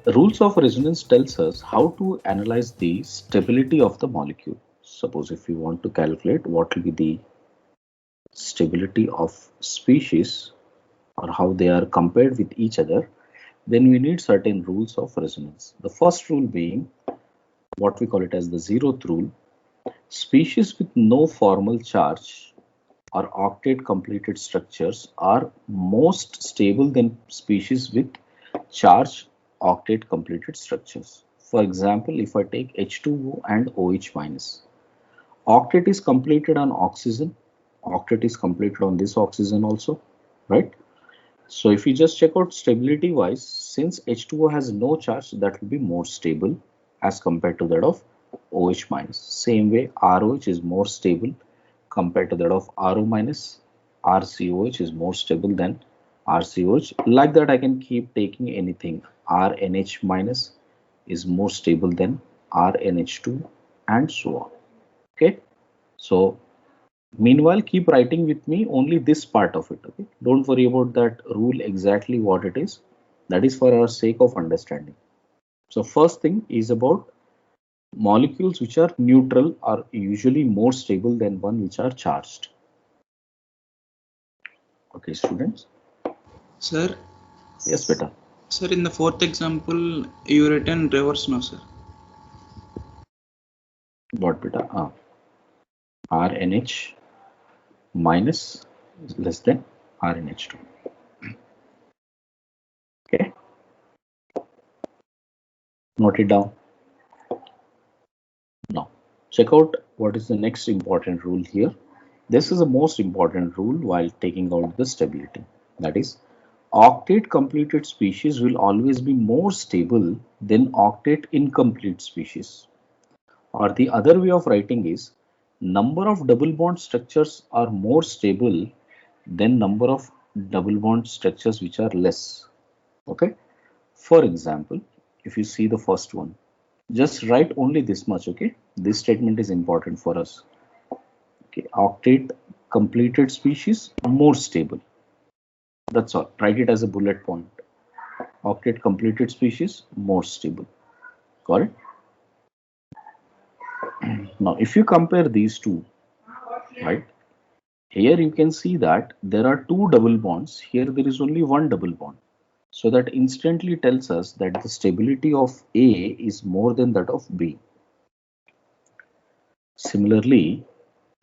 Rules of resonance tells us how to analyze the stability of the molecule. Suppose if we want to calculate what will be the stability of species or how they are compared with each other, then we need certain rules of resonance. The first rule being what we call it as the zeroth rule. Species with no formal charge or octet completed structures are most stable than species with charged octet completed structures. For example, if I take H2O and OH minus, octet is completed on oxygen, octet is completed on this oxygen also, right? So if you just check out stability wise, since H2O has no charge, that will be more stable as compared to that of OH minus. Same way, ROH is more stable compared to that of RO minus. RCOH is more stable than RCOH. Like that, I can keep taking anything. RNH minus is more stable than RNH2 and so on. Okay, so meanwhile, keep writing with me only this part of it. Okay, don't worry about that rule exactly what it is. That is for our sake of understanding. So first thing is about molecules which are neutral are usually more stable than one which are charged. Okay, students. Sir, Yes, beta. sir, in the fourth example, you written reverse, no, sir? What beta? RNH minus is less than RNH2. Okay, note it down. Now, check out what is the next important rule here. This is the most important rule while taking out the stability. That is, octet completed species will always be more stable than octet incomplete species. Or the other way of writing is, number of double bond structures are more stable than number of double bond structures which are less. Okay. For example, if you see the first one, just write only this much. Okay. This statement is important for us. Okay, octet completed species more stable. That's all. Write it as a bullet point. Octet completed species more stable. Got it? Now, if you compare these two, right? Here you can see that there are two double bonds. Here there is only one double bond. So that instantly tells us that the stability of A is more than that of B. Similarly,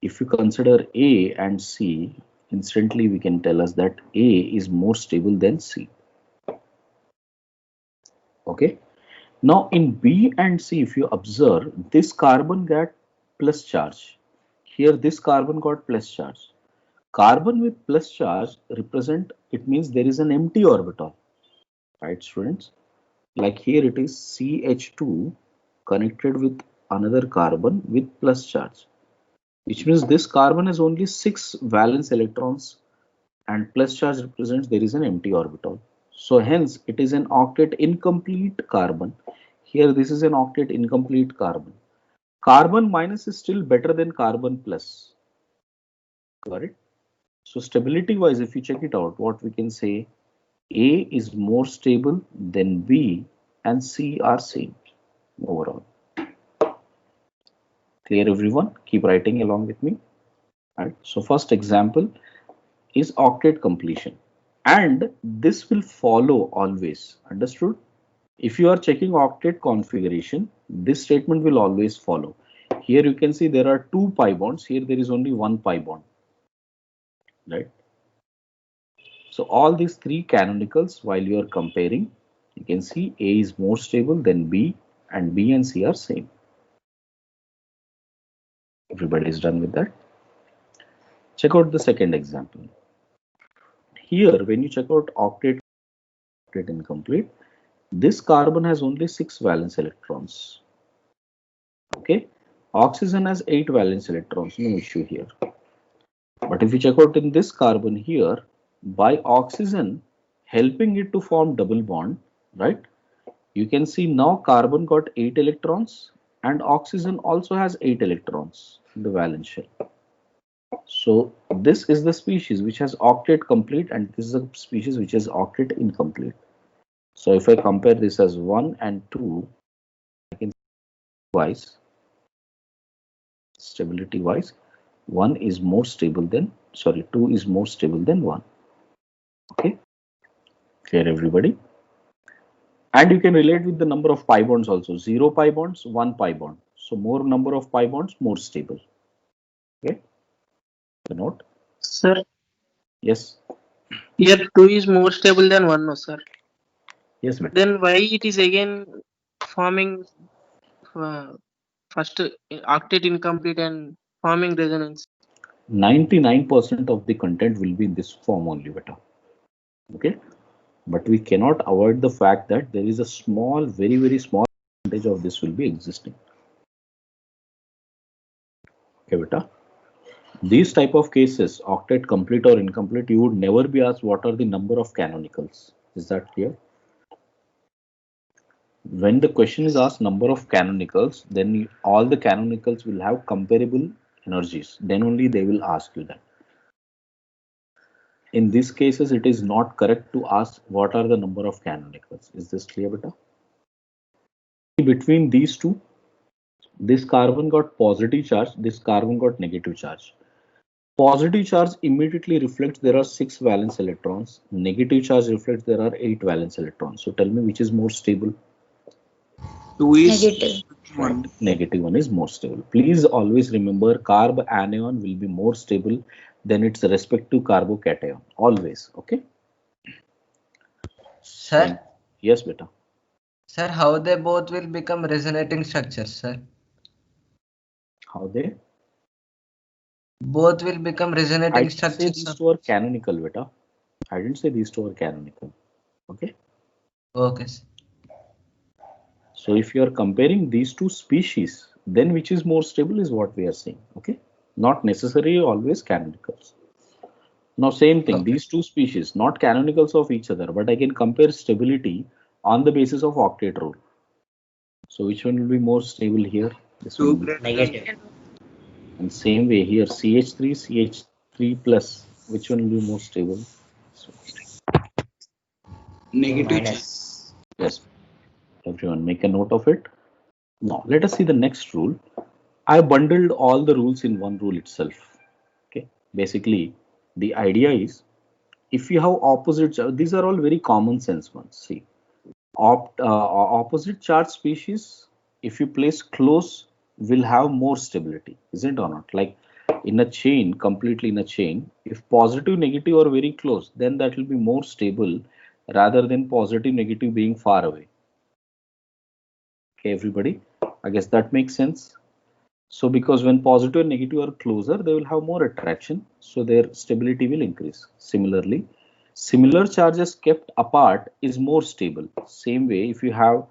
if you consider A and C, instantly we can tell us that A is more stable than C. Okay. Now in B and C, if you observe, this carbon got plus charge. Here this carbon got plus charge. Carbon with plus charge represent, it means there is an empty orbital, right students? Like here it is CH2 connected with another carbon with plus charge, which means this carbon has only 6 valence electrons and plus charge represents there is an empty orbital. So hence it is an octet incomplete carbon. Here this is an octet incomplete carbon. Carbon minus is still better than carbon plus. Got it? So stability wise, if you check it out, what we can say, A is more stable than B and C are same overall. Clear everyone? Keep writing along with me. Right. So first example is octet completion. And this will follow always. Understood? If you are checking octet configuration, this statement will always follow. Here you can see there are two pi bonds. Here there is only one pi bond. Right? So all these three canonicals, while you are comparing, you can see A is more stable than B and B and C are same. Everybody is done with that. Check out the second example. Here, when you check out octet incomplete, this carbon has only 6 valence electrons. Okay, oxygen has 8 valence electrons, no issue here. But if you check out in this carbon here, by oxygen helping it to form double bond, right? You can see now carbon got 8 electrons and oxygen also has 8 electrons in the valence shell. So this is the species which has octet complete and this is a species which has octet incomplete. So if I compare this as 1 and 2, I can wise stability wise 1 is more stable than, sorry, 2 is more stable than 1. Okay, clear everybody? And you can relate with the number of pi bonds also. 0 pi bonds, 1 pi bond. So more number of pi bonds, more stable. Okay, the note. Sir, Yes, here 2 is more stable than 1, no, sir. yes, beta. Then why it is again forming uh, first octet incomplete and forming resonance? 99% of the content will be in this form only, beta. Okay, but we cannot avoid the fact that there is a small, very small percentage of this will be existing. Okay, beta. These type of cases, octet complete or incomplete, you would never be asked what are the number of canonicals. Is that clear? When the question is asked number of canonicals, then all the canonicals will have comparable energies. Then only they will ask you that. In these cases, it is not correct to ask what are the number of canonicals. Is this clear, beta? Between these two, this carbon got positive charge, this carbon got negative charge. Positive charge immediately reflects there are 6 valence electrons. Negative charge reflects there are 8 valence electrons. So tell me which is more stable. 2 is Negative. 1. Negative one is more stable. Please always remember carb anion will be more stable than its respective carbocation. Always. Okay. Sir, Yes, beta. sir, how they both will become resonating structures, sir? How they? Both will become I resonating didn't say structures, these sir. two are canonical, beta. I didn't say these two are canonical. Okay. Okay, sir. So if you are comparing these two species, then which is more stable is what we are saying. Okay. Not necessarily always canonicals. Now same thing, Okay. these two species, not canonicals of each other, but I can compare stability on the basis of octet rule. So which one will be more stable here? This 2 one will be. greater than Negative. And same way here, CH3, CH3 plus, which one will be more stable? So, negative charge. Minus. yes, everyone make a note of it. Now let us see the next rule. I bundled all the rules in one rule itself. Okay, basically the idea is if you have opposite, these are all very common sense ones. See, opposite charge species, if you place close, will have more stability, isn't it or not? Like in a chain, completely in a chain, if positive, negative are very close, then that will be more stable rather than positive, negative being far away. Okay, everybody, I guess that makes sense. So because when positive and negative are closer, they will have more attraction, so their stability will increase. Similarly, similar charges kept apart is more stable. Same way, if you have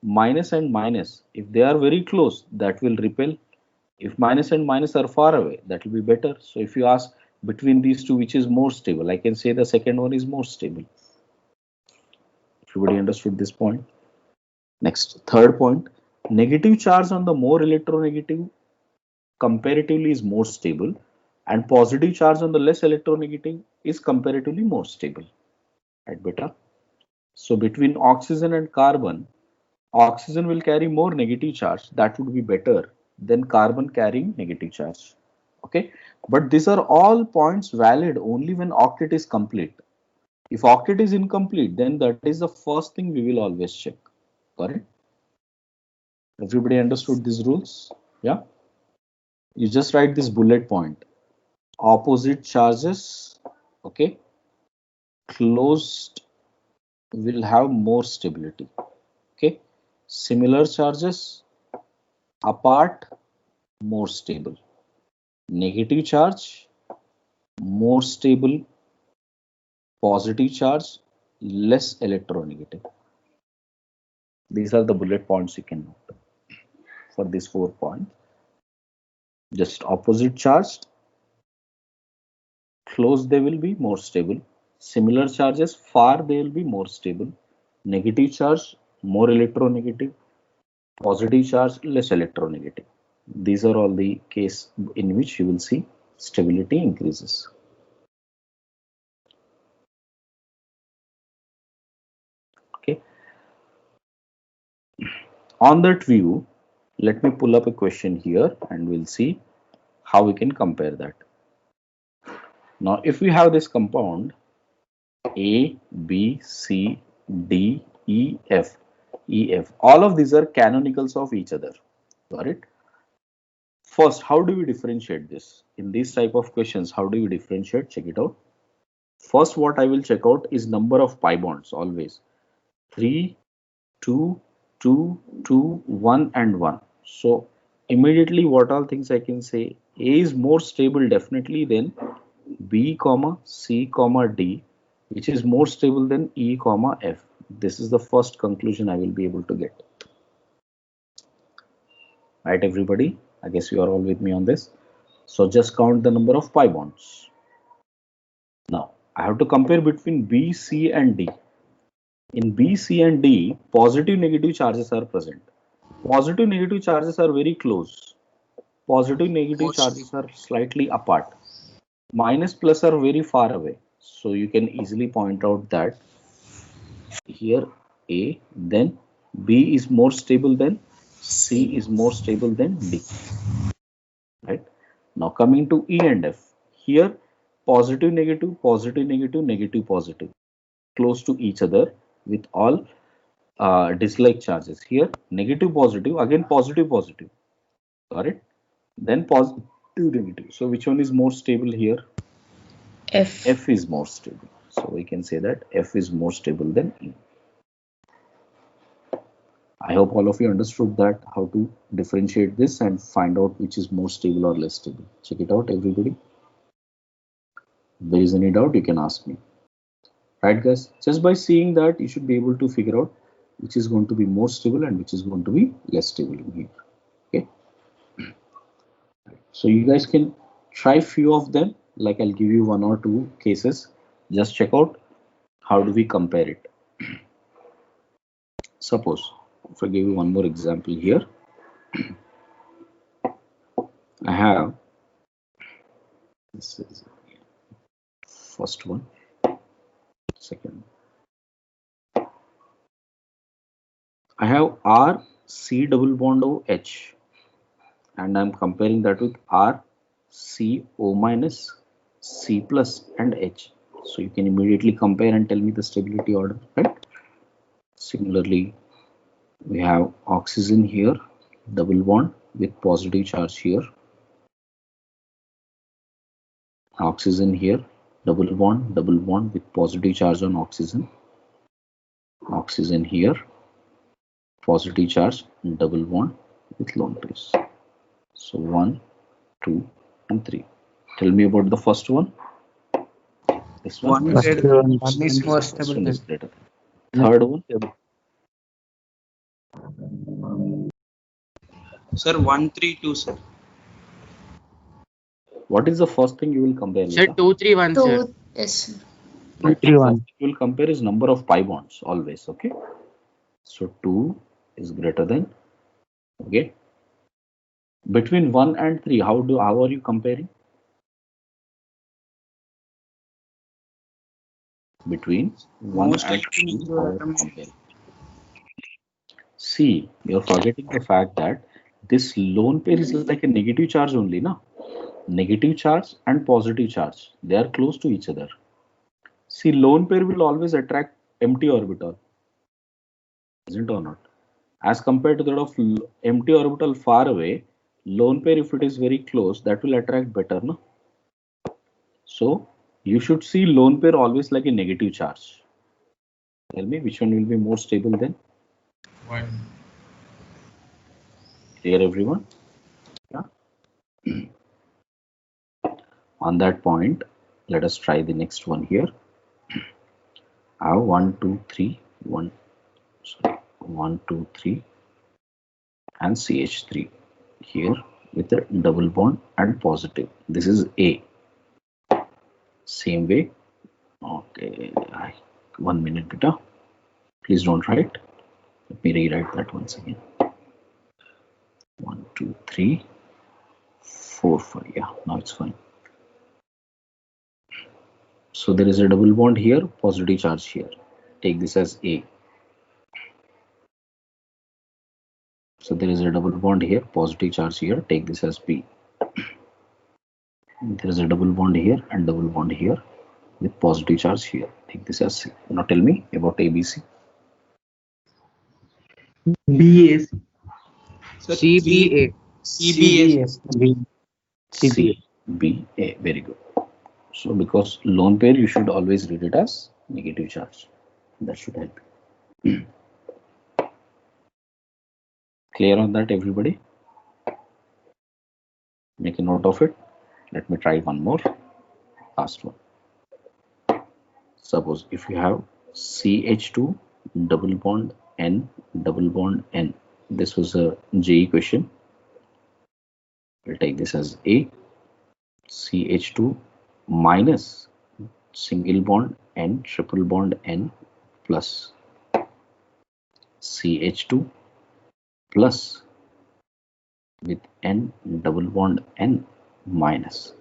minus and minus, if they are very close, that will repel. If minus and minus are far away, that will be better. So if you ask between these two, which is more stable, I can say the second one is more stable. Everybody understood this point? Next, third point, negative charge on the more electronegative comparatively is more stable, and positive charge on the less electronegative is comparatively more stable. Right, beta? So between oxygen and carbon, oxygen will carry more negative charge. That would be better than carbon carrying negative charge. Okay, but these are all points valid only when octet is complete. If octet is incomplete, then that is the first thing we will always check. Correct? Everybody understood these rules? Yeah. You just write this bullet point. Opposite charges, okay, closed will have more stability. Okay, similar charges apart, more stable. Negative charge, more stable. Positive charge, less electronegative. These are the bullet points you can note for these 4 points. Just opposite charged, close they will be more stable. Similar charges, far they will be more stable. Negative charge, more electronegative. Positive charge, less electronegative. These are all the case in which you will see stability increases. Okay. On that view, let me pull up a question here and we'll see how we can compare that. Now, if we have this compound A, B, C, D, E, F, all of these are canonicals of each other. Got it? First, how do we differentiate this? In these type of questions, how do we differentiate? Check it out. First, what I will check out is number of pi bonds always. 3, 2, 2, 2, 1 and 1. So immediately what all things I can say, A is more stable definitely than B, C, D, which is more stable than E, F. This is the first conclusion I will be able to get. Right, everybody? I guess you are all with me on this. So just count the number of pi bonds. Now I have to compare between B, C and D. In B, C and D, positive negative charges are present. Positive negative charges are very close. Positive negative charges are slightly apart. Minus plus are very far away. So you can easily point out that here A, then B is more stable than C is more stable than D. Right? Now coming to E and F. Here positive negative, positive negative, negative positive. Close to each other with all dislike charges. Here negative positive, again positive positive. Got it? Then positive negative. So which one is more stable here? F. F is more stable. So we can say that F is more stable than E. I hope all of you understood that how to differentiate this and find out which is more stable or less stable. Check it out, everybody. If there is any doubt, you can ask me. Right, guys? Just by seeing that, you should be able to figure out which is going to be more stable and which is going to be less stable in here. Okay. So you guys can try few of them. Like I'll give you 1 or 2 cases. Just check out how do we compare it. Suppose if I give you one more example here, I have this is first one, second. I have R C double bond O H, and I'm comparing that with R C O minus C plus and H. So you can immediately compare and tell me the stability order, right? Similarly, we have oxygen here, double bond with positive charge here. Oxygen here, double bond with positive charge on oxygen. Oxygen here, positive charge, double bond with lone pairs. So 1, 2, and 3. Tell me about the first one. This one. One One is more This one stable. is greater. Third one. Sir, 132, sir. What is the first thing you will compare? Sir, Lisa? 2, 3, 1, sir. 2. Yes. 2, 3, 1. You will compare is number of pi bonds always. Okay. So 2 is greater than. Okay. Between 1 and 3, how are you comparing? Between 1 Most and likely 3, you how are are you comparing? See, you're forgetting the fact that this lone pair is like a negative charge only, na? Negative charge and positive charge, they are close to each other. See, lone pair will always attract empty orbital, isn't or not? As compared to that of empty orbital far away, lone pair, if it is very close, that will attract better, no? So you should see lone pair always like a negative charge. Tell me which one will be more stable then? 1. Clear, everyone? Yeah. On that point, let us try the next one here. I have 1, 2, 3, 1, 2, 3, and CH3 here with a double bond and positive. This is A. Same way. Okay, 1 minute, beta. Please don't write. Let me rewrite that once again. 1, 2, 3, 4, 5. Yeah, now it's fine. So there is a double bond here, positive charge here. Take this as A. So there is a double bond here, positive charge here, take this as B. There is a double bond here and double bond here with positive charge here, take this as C. Now tell me about ABC. BAC. Sir, CBA. CBS. CBA, very good. So because lone pair, you should always read it as negative charge. That should help you. Clear on that, everybody? Make a note of it. Let me try one more. Last one. Suppose if you have CH2 double bond N double bond N. This was a JE question. We'll take this as A. CH2 minus single bond N triple bond N plus CH2 plus with N double bond N minus.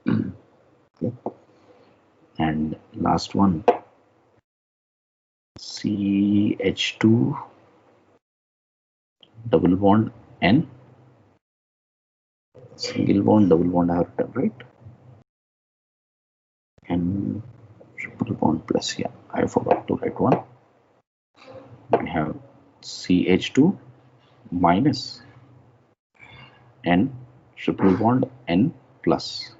Okay. And last one, CH2 double bond N single bond double bond I have written, right? And triple bond plus, yeah, I forgot to write one. We have CH2 minus N triple bond N plus.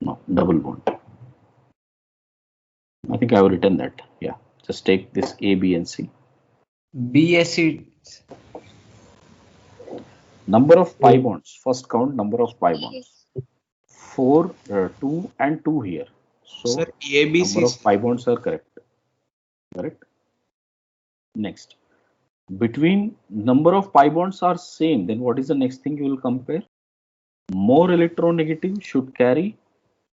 No, double bond. I think I have written that. Yeah, just take this A, B, and C. BSC. Number of pi bonds. First count number of pi bonds. 4, 2, and 2 here. So Sir, number ABC. of pi bonds are correct. Correct. Next, between number of pi bonds are same. Then what is the next thing you will compare? More electronegative should carry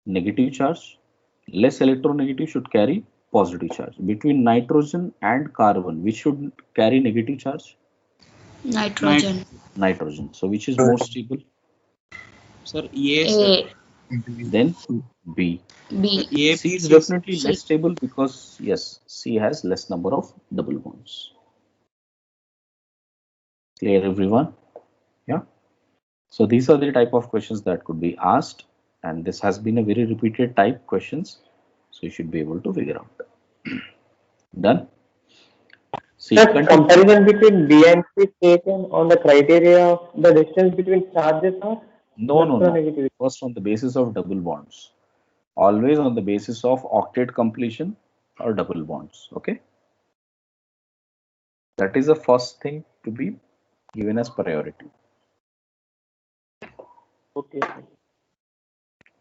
negative charge. Less electronegative should carry positive charge. Between nitrogen and carbon, which should carry negative charge? Nitrogen. Nitrogen. So which is more stable? Sir, A. Sir. A. Then B. B. A, C is C, definitely C. less stable because yes, C has less number of double bonds. Clear, everyone? Yeah. So these are the type of questions that could be asked, and this has been a very repeated type questions, so you should be able to figure out. Done. See, The comparison between B and C taken on the criteria of the distance between charges or no. negativity. First on the basis of double bonds. Always on the basis of octet completion or double bonds. Okay. That is the first thing to be given as priority. Okay.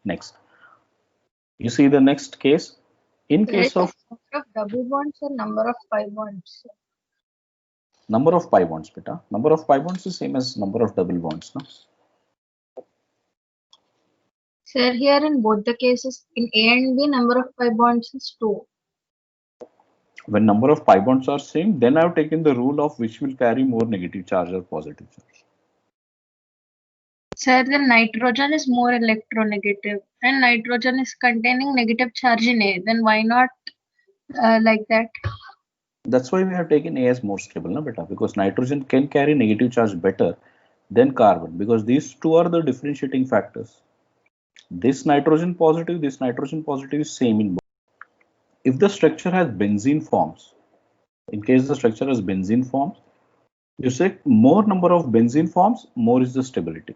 Next. You see the next case. In case of double bonds or number of pi bonds? number of pi bonds, beta. Number of pi bonds is same as number of double bonds, no? Sir, here in both the cases, in A and B, number of pi bonds is 2. When number of pi bonds are same, then I have taken the rule of which will carry more negative charge or positive charge. Sir, the nitrogen is more electronegative and nitrogen is containing negative charge in A. Then why not like that? That's why we have taken A as more stable, no, beta, because nitrogen can carry negative charge better than carbon, because these two are the differentiating factors. This nitrogen positive is same in both. If the structure has benzene forms, in case the structure has benzene forms, you say more number of benzene forms, more is the stability.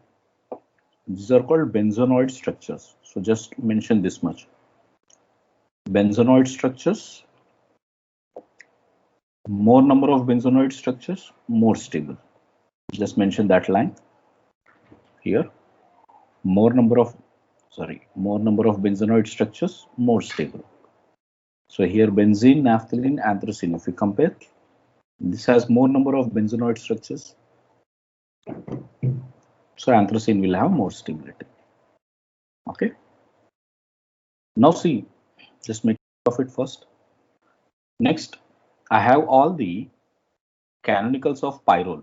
These are called benzonoid structures. So just mention this much. Benzonoid structures, more number of benzonoid structures, more stable. Just mention that line here. More number of benzonoid structures, more stable. So here benzene, naphthalene, anthracene, if we compare, this has more number of benzonoid structures. So anthracene will have more stability. Okay. Now see, just make of it first. Next, I have all the canonicals of pyrrole.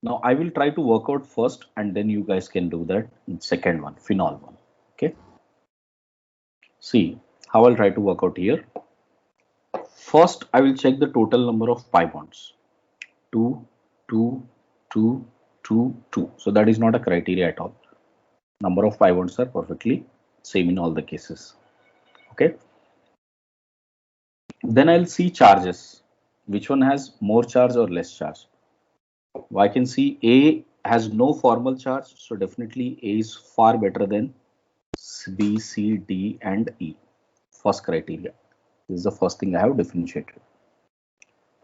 Now I will try to work out first, and then you guys can do that in second one, phenol one. Okay. See how I'll try to work out here. first I will check the total number of pi bonds. 2, 2, 2, 2, 2. So that is not a criteria at all. Number of pi bonds are perfectly same in all the cases. Okay. Then I'll see charges. Which one has more charge or less charge? I can see A has no formal charge, so definitely A is far better than B, C, D, and E. First criteria. This is the first thing I have differentiated.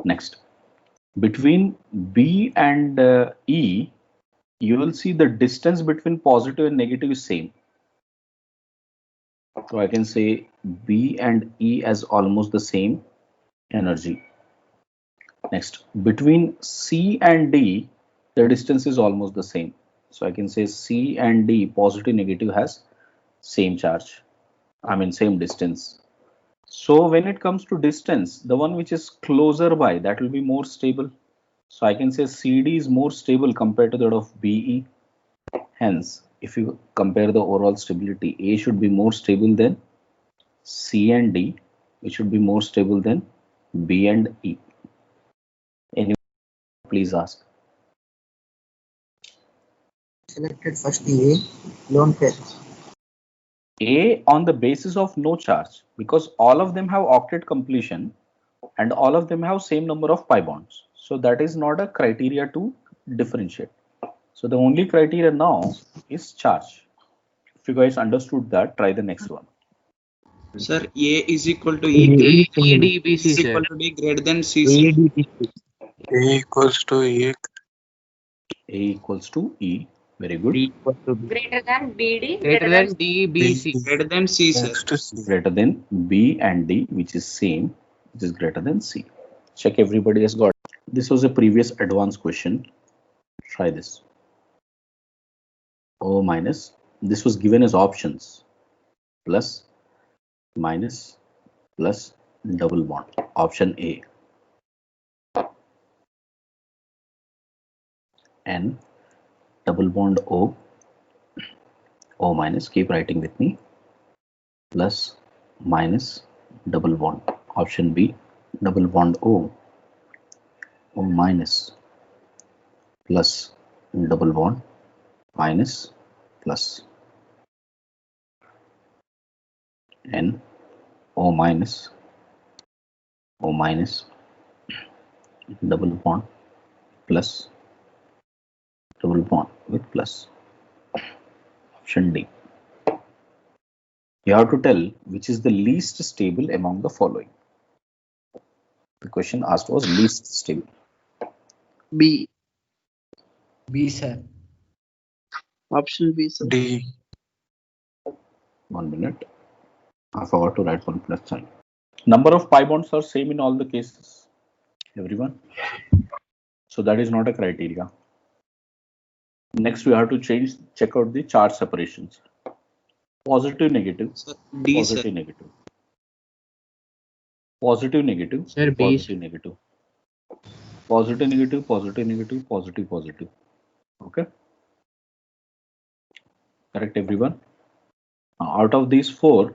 Next, between B and E, you will see the distance between positive and negative is same. So I can say B and E as almost the same energy. Next, between C and D, the distance is almost the same. So I can say C and D, positive, negative, has same charge. I mean, same distance. So when it comes to distance, the one which is closer by, that will be more stable. So I can say CD is more stable compared to that of BE. Hence, if you compare the overall stability, A should be more stable than C and D, which should be more stable than B and E. Anyone, please ask. Selected first A, lone pair. A on the basis of no charge, because all of them have octet completion and all of them have same number of pi bonds. So that is not a criteria to differentiate. So the only criteria now is charge. If you guys understood that, try the next one. Sir, A is equal to E. ADBC, is sir. equal to D greater than C. Sir. ADBC. A equals to E. A equals to E. Very good. D equal to B. Greater than BD. Greater than DBC. Greater than C, sir. Next to C. Greater than B and D, which is same, which is greater than C. Check everybody has got it. This was a previous advanced question. Try this. O minus. This was given as options. Plus, minus, plus, double bond. Option A. N, double bond O. O minus, keep writing with me. Plus, minus, double bond. Option B, double bond O. O minus, plus, double bond, minus, plus. N, O minus, double bond, plus, double bond with plus. Option D. You have to tell which is the least stable among the following. The question asked was least stable. B. B, sir. Option B, sir. D. 1 minute. I forgot to write one plus sign. Number of pi bonds are same in all the cases. Everyone. So that is not a criteria. Next, we have to check out the charge separations. Positive, negative. Sir, D, Positive, sir. negative. Positive, negative. Sir, B. Positive, negative. Positive, negative, positive, negative, positive, positive. Okay. Correct, everyone. Now, out of these four,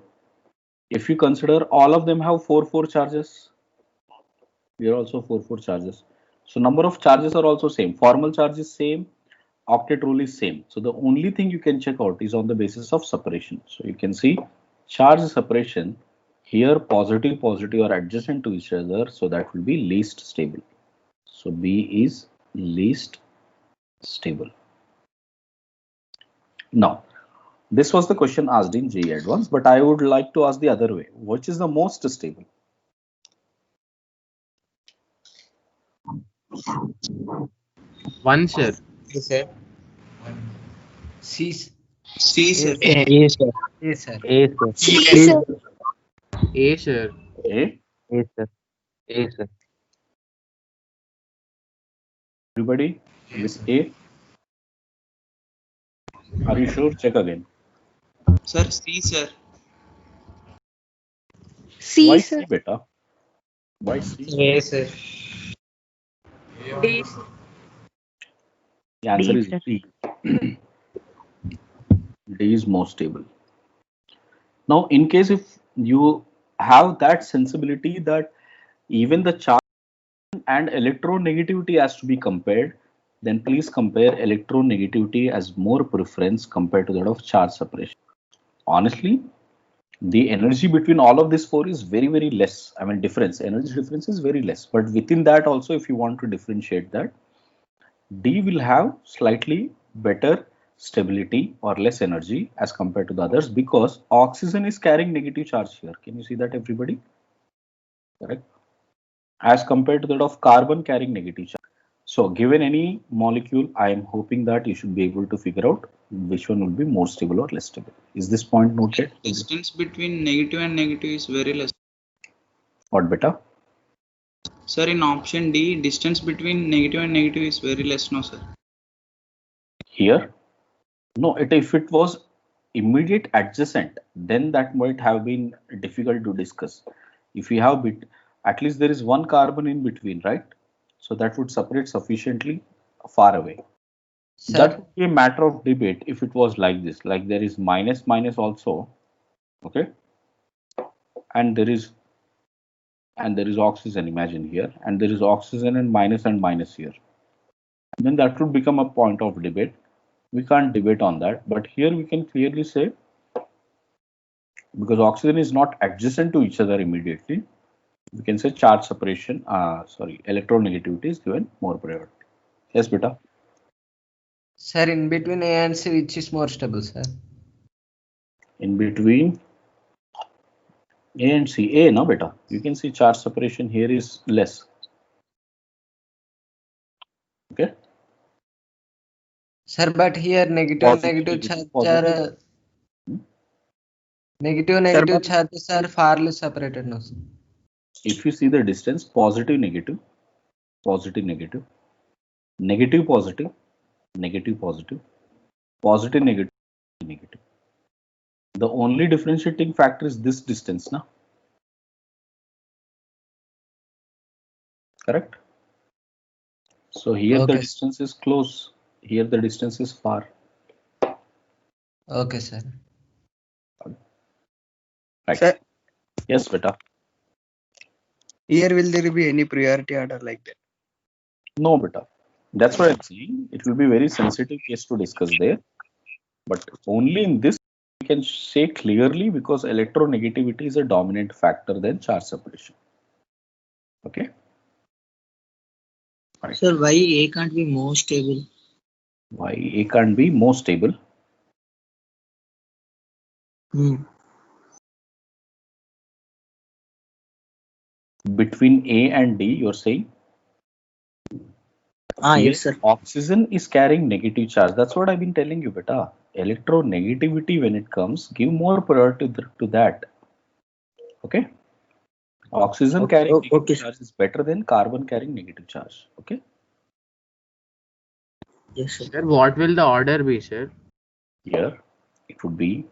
if you consider all of them have 4 charges, here also 4 charges. So number of charges are also same. Formal charge is same. Octet rule is same. So the only thing you can check out is on the basis of separation. So you can see charge separation here, positive, positive are adjacent to each other. So that will be least stable. So B is least stable. Now, this was the question asked in JEE Advanced, but I would like to ask the other way. Which is the most stable? One, sir. A, sir. C, C, sir. A, sir. A, sir. A, sir. C, sir. A, sir. A. A, sir. A, sir. Everybody with A. Are you sure? Check again. Sir, C, sir. C, Why sir. C, beta? Why C? A, sir. D. The answer D, is sir. D. D is more stable. Now, in case if you have that sensibility that even the charge and electronegativity has to be compared, then please compare electronegativity as more preference compared to that of charge separation. Honestly, the energy between all of these four is very, very less. I mean, energy difference is very less. But within that also, if you want to differentiate that, D will have slightly better stability or less energy as compared to the others because oxygen is carrying negative charge here. Can you see that, everybody? Correct. As compared to that of carbon carrying negative charge. So given any molecule, I am hoping that you should be able to figure out which one will be more stable or less stable. Is this point noted? Distance between negative and negative is very less. What beta? Sir, in option D, distance between negative and negative is very less, no sir. Here? No, if it was immediate adjacent, then that might have been difficult to discuss. If we have at least there is one carbon in between, right? So that would separate sufficiently far away. Sir, That would be a matter of debate if it was like this, like there is minus minus also, okay, and there is oxygen, imagine here, and there is oxygen and minus here. Then that would become a point of debate. We can't debate on that, but here we can clearly say, because oxygen is not adjacent to each other immediately, we can say charge separation, electronegativity is given more priority. Yes, beta. sir, in between A and C, which is more stable, sir? In between A and C, A, no beta. You can see charge separation here is less. Okay. Sir, but here negative charge are negative charges are farly separated now, sir. If you see the distance, positive, negative, positive, negative, negative, positive, negative, positive, positive, negative, negative. The only differentiating factor is this distance, now. Correct? So here the distance is close. Here the distance is far. Okay, sir. Right. Sir, yes, beta. Here will there be any priority order like that? No, beta. That's what I'm saying. It will be very sensitive case to discuss there. But only in this we can say clearly because electronegativity is a dominant factor than charge separation. Okay. Right. Sir, why A can't be more stable? Why A can't be more stable? Between A and D, you're saying? Yes, sir. Oxygen is carrying negative charge. That's what I've been telling you, beta. Electronegativity, when it comes, give more priority to that. Okay. Oxygen carrying negative charge is better than carbon carrying negative charge. Okay. Yes, sir. Sir, what will the order be, sir? Here, it would be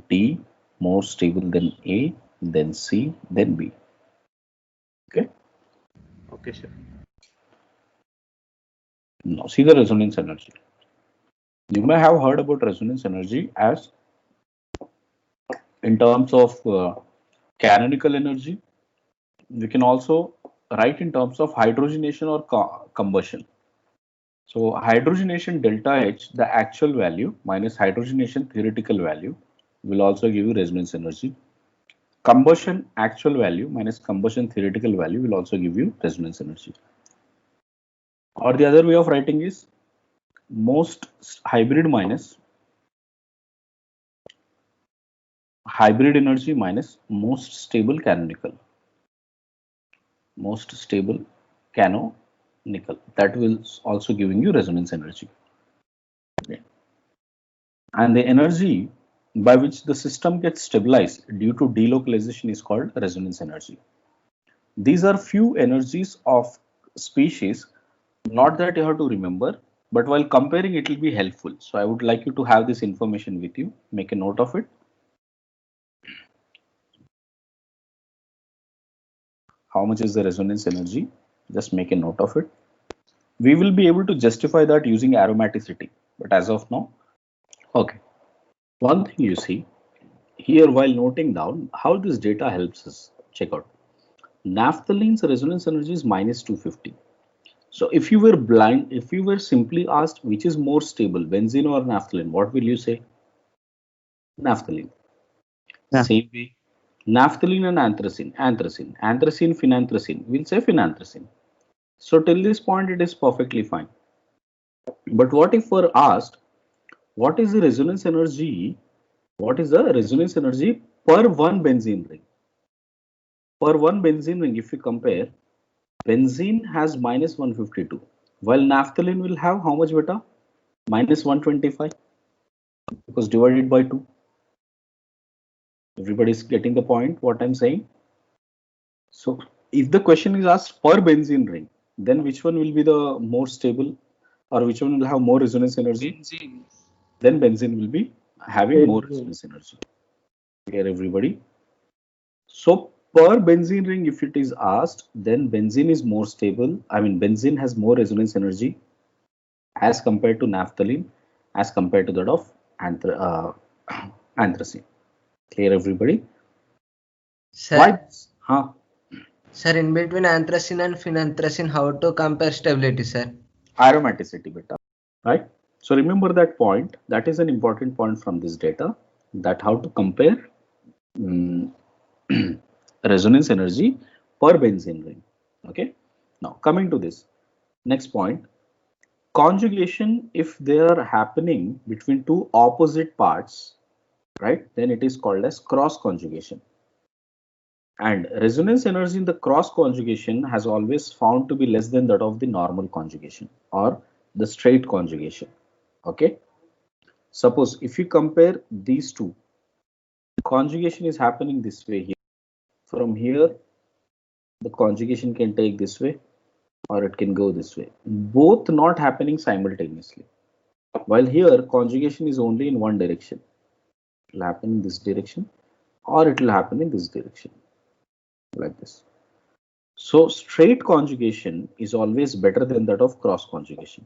D more stable than A, then C, then B. Okay. Okay, sir. Now, see the resonance energy. You may have heard about resonance energy as in terms of canonical energy. We can also write in terms of hydrogenation or combustion. So hydrogenation delta H, the actual value minus hydrogenation theoretical value will also give you resonance energy. Combustion actual value minus combustion theoretical value will also give you resonance energy. Or the other way of writing is most hybrid minus hybrid energy minus most stable canonical. Most stable canonical. That will also giving you resonance energy. Okay. And the energy by which the system gets stabilized due to delocalization is called resonance energy. These are few energies of species, not that you have to remember, but while comparing it will be helpful. So I would like you to have this information with you, make a note of it. How much is the resonance energy? Just make a note of it. We will be able to justify that using aromaticity, but as of now, okay. One thing you see here while noting down how this data helps us, check out. Naphthalene's resonance energy is minus 250. So if you were blind, if you were simply asked which is more stable, benzene or naphthalene, what will you say? Naphthalene. Yeah. Same way, naphthalene and anthracene, phenanthracene, we'll say phenanthracene. So till this point, it is perfectly fine. But what if we're asked, what is the resonance energy? What is the resonance energy per one benzene ring? Per one benzene ring, if you compare, benzene has minus 152, while naphthalene will have how much beta? Minus 125, because divided by 2. Everybody's getting the point what I'm saying? So if the question is asked per benzene ring, then which one will be the more stable, or which one will have more resonance energy? Benzene. Then benzene will be having more Benzene. resonance energy. Here, everybody. So per benzene ring, if it is asked, then benzene is more stable. I mean, benzene has more resonance energy as compared to naphthalene, as compared to that of anthracene. Clear, everybody? Sir, Why? Huh? sir, in between anthracene and phenanthracene, how to compare stability, sir? Aromaticity beta, right? So remember that point. That is an important point from this data, that how to compare resonance energy per benzene ring. Okay. Now coming to this next point, conjugation, if they are happening between two opposite parts, right, then it is called as cross conjugation. And resonance energy in the cross conjugation has always found to be less than that of the normal conjugation or the straight conjugation. Okay. Suppose if you compare these two, conjugation is happening this way here. From here, the conjugation can take this way or it can go this way. Both not happening simultaneously. While here, conjugation is only in one direction. It will happen in this direction or it will happen in this direction, like this. So straight conjugation is always better than that of cross conjugation.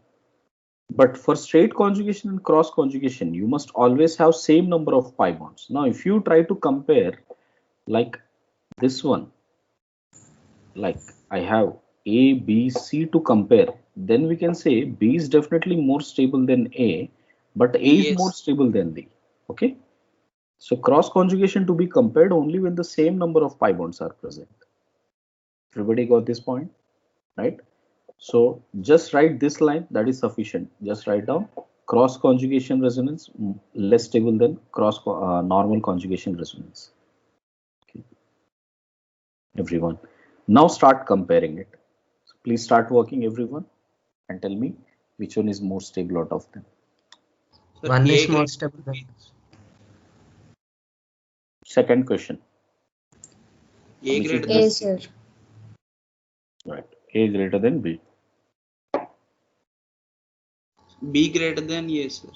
But for straight conjugation and cross conjugation, you must always have same number of pi bonds. Now, if you try to compare like this one, like I have A, B, C to compare, then we can say B is definitely more stable than A, but A is Yes. more stable than B. Okay. So cross conjugation to be compared only when the same number of pi bonds are present. Everybody got this point, right? So just write this line, that is sufficient. Just write down cross conjugation resonance less stable than normal conjugation resonance. Okay. Everyone, now start comparing it. So please start working, everyone, and tell me which one is more stable out of them. Sir, One A is more grade stable than Second question. A Which is greater the than A, best? sir. Right. A greater than B. B greater than A, sir.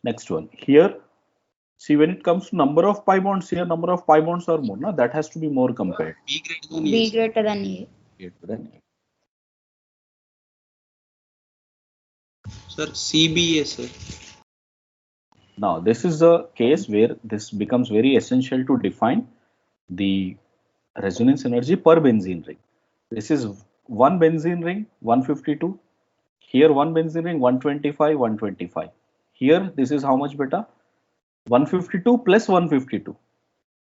Next one. Here, see, when it comes to number of pi bonds, here number of pi bonds are more. Now that has to be more compared. B greater than A, B sir. greater than A. Greater than A. Sir, CBA, sir. Now, this is a case where this becomes very essential to define the resonance energy per benzene ring. This is one benzene ring, 152. Here, one benzene ring, 125, 125. Here, this is how much beta? 152 plus 152.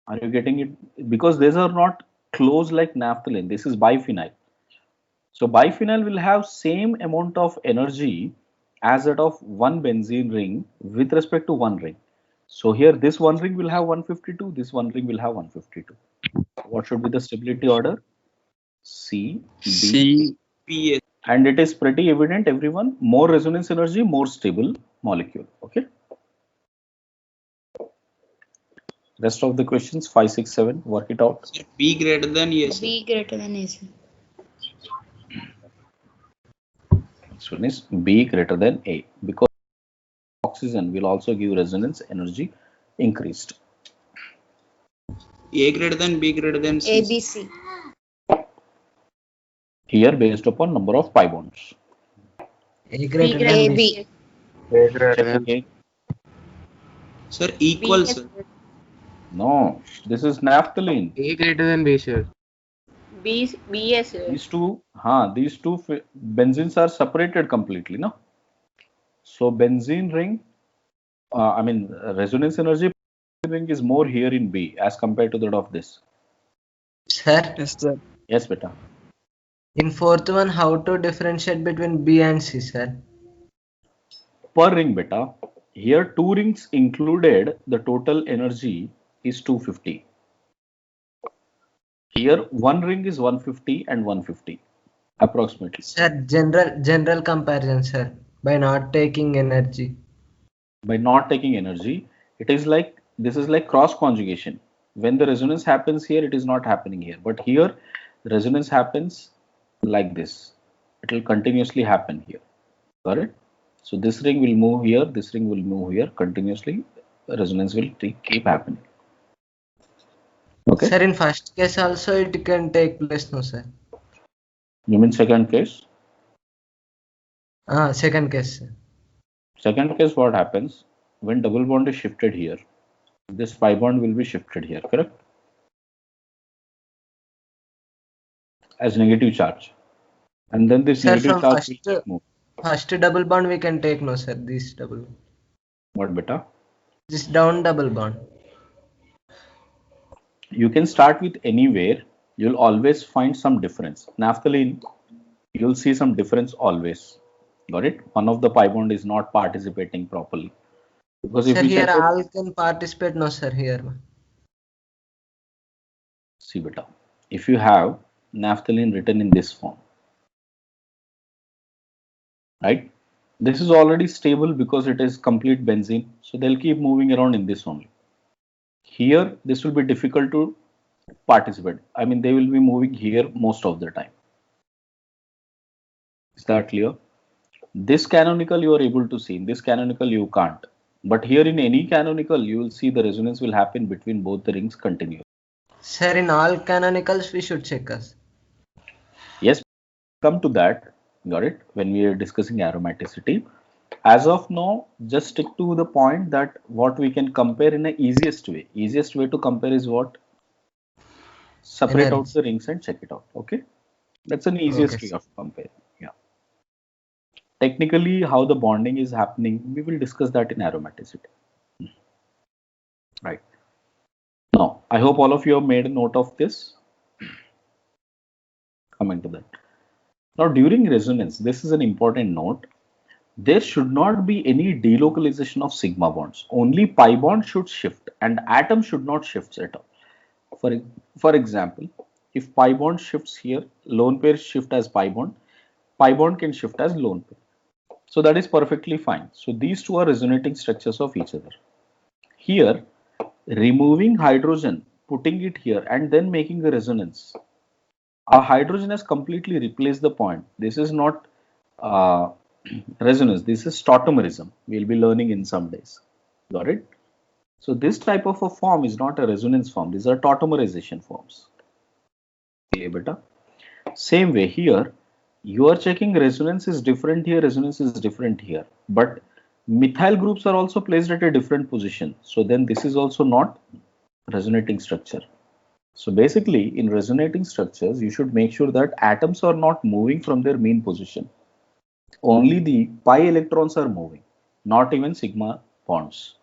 Are you getting it? Because these are not close like naphthalene. This is biphenyl. So biphenyl will have same amount of energy as that of one benzene ring with respect to one ring. So here this one ring will have 152, this one ring will have 152. What should be the stability order? C, B, C. BA. and it is pretty evident, everyone, more resonance energy, more stable molecule. Okay. Rest of the questions 5, 6, 7, work it out. Sir, B greater than A, sir. B greater than A, sir. This one is B greater than A because oxygen will also give resonance energy increased. A greater than B greater than C. A, B, C. Here based upon number of pi bonds. A B greater greater than than B. B. Check again. Sir, equal, B, sir. No, this is naphthalene. A greater than B, sir. BS. These two benzenes are separated completely, no? So benzene ring, resonance energy ring is more here in B as compared to that of this. Sir, Yes, sir. Yes, beta. in fourth one, how to differentiate between B and C, sir? Per ring, beta. Here, two rings included, the total energy is 250. Here, one ring is 150 and 150, approximately. Sir, general comparison, sir, by not taking energy. By not taking energy, it is like, this is like cross conjugation. When the resonance happens here, it is not happening here. But here, resonance happens like this. It will continuously happen here. Got it? So this ring will move here, this ring will move here continuously. Resonance will keep happening. Okay. Sir, in first case also it can take place, no, sir? You mean second case? Second case, sir. Second case, what happens when double bond is shifted here? This pi bond will be shifted here, correct? As negative charge, and then this Sir, negative from charge will move. first double bond we can take, no, sir? This double. What, beta? This down double bond. You can start with anywhere. You'll always find some difference. Naphthalene, you'll see some difference always. Got it? One of the pi bond is not participating properly. Because Sir, if we here check out, all can participate, no, sir, here. see beta, if you have naphthalene written in this form, right? This is already stable because it is complete benzene. So they'll keep moving around in this only. Here, this will be difficult to participate. I mean, they will be moving here most of the time. Is that clear? This canonical you are able to see. In this canonical you can't. But here in any canonical, you will see the resonance will happen between both the rings continuously. Sir, in all canonicals we should check us. Yes, come to that. Got it? When we are discussing aromaticity. As of now, just stick to the point that what we can compare in the easiest way. Easiest way to compare is what? Separate out the rings and check it out. Okay? That's an easiest way of comparing. Yeah. Technically, how the bonding is happening, we will discuss that in aromaticity. Right. Now, I hope all of you have made a note of this. Coming to that. Now, during resonance, this is an important note. There should not be any delocalization of sigma bonds. Only pi bond should shift and atom should not shift at all. For example, if pi bond shifts here, lone pair shift as pi bond can shift as lone pair. So that is perfectly fine. So these two are resonating structures of each other. Here, removing hydrogen, putting it here and then making a resonance. A hydrogen has completely replaced the point. This is not resonance. This is tautomerism. We'll be learning in some days. Got it? So this type of a form is not a resonance form. These are tautomerization forms. Okay, beta. Same way here, you are checking resonance is different here, resonance is different here. But methyl groups are also placed at a different position. So then this is also not resonating structure. So basically in resonating structures, you should make sure that atoms are not moving from their mean position. Only the pi electrons are moving, not even sigma bonds.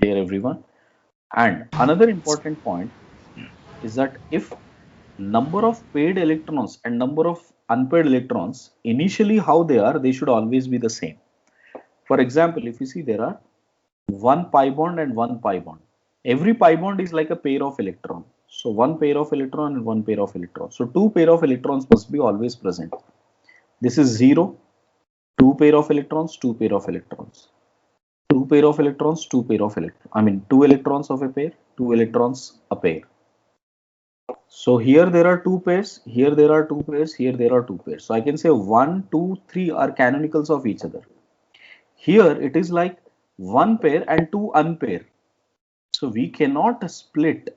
Clear, everyone? And another important point is that if number of paired electrons and number of unpaired electrons, initially how they should always be the same. For example, if you see there are one pi bond and one pi bond. Every pi bond is like a pair of electron. So one pair of electron and one pair of electrons. So two pair of electrons must be always present. This is 0, two pair of electrons, two pair of electrons. Two pair of electrons, two pair of electrons. Two electrons of a pair, two electrons a pair. So here there are two pairs, here there are two pairs, here there are two pairs. So I can say 1, 2, 3 are canonicals of each other. Here it is like one pair and two unpair. So we cannot split,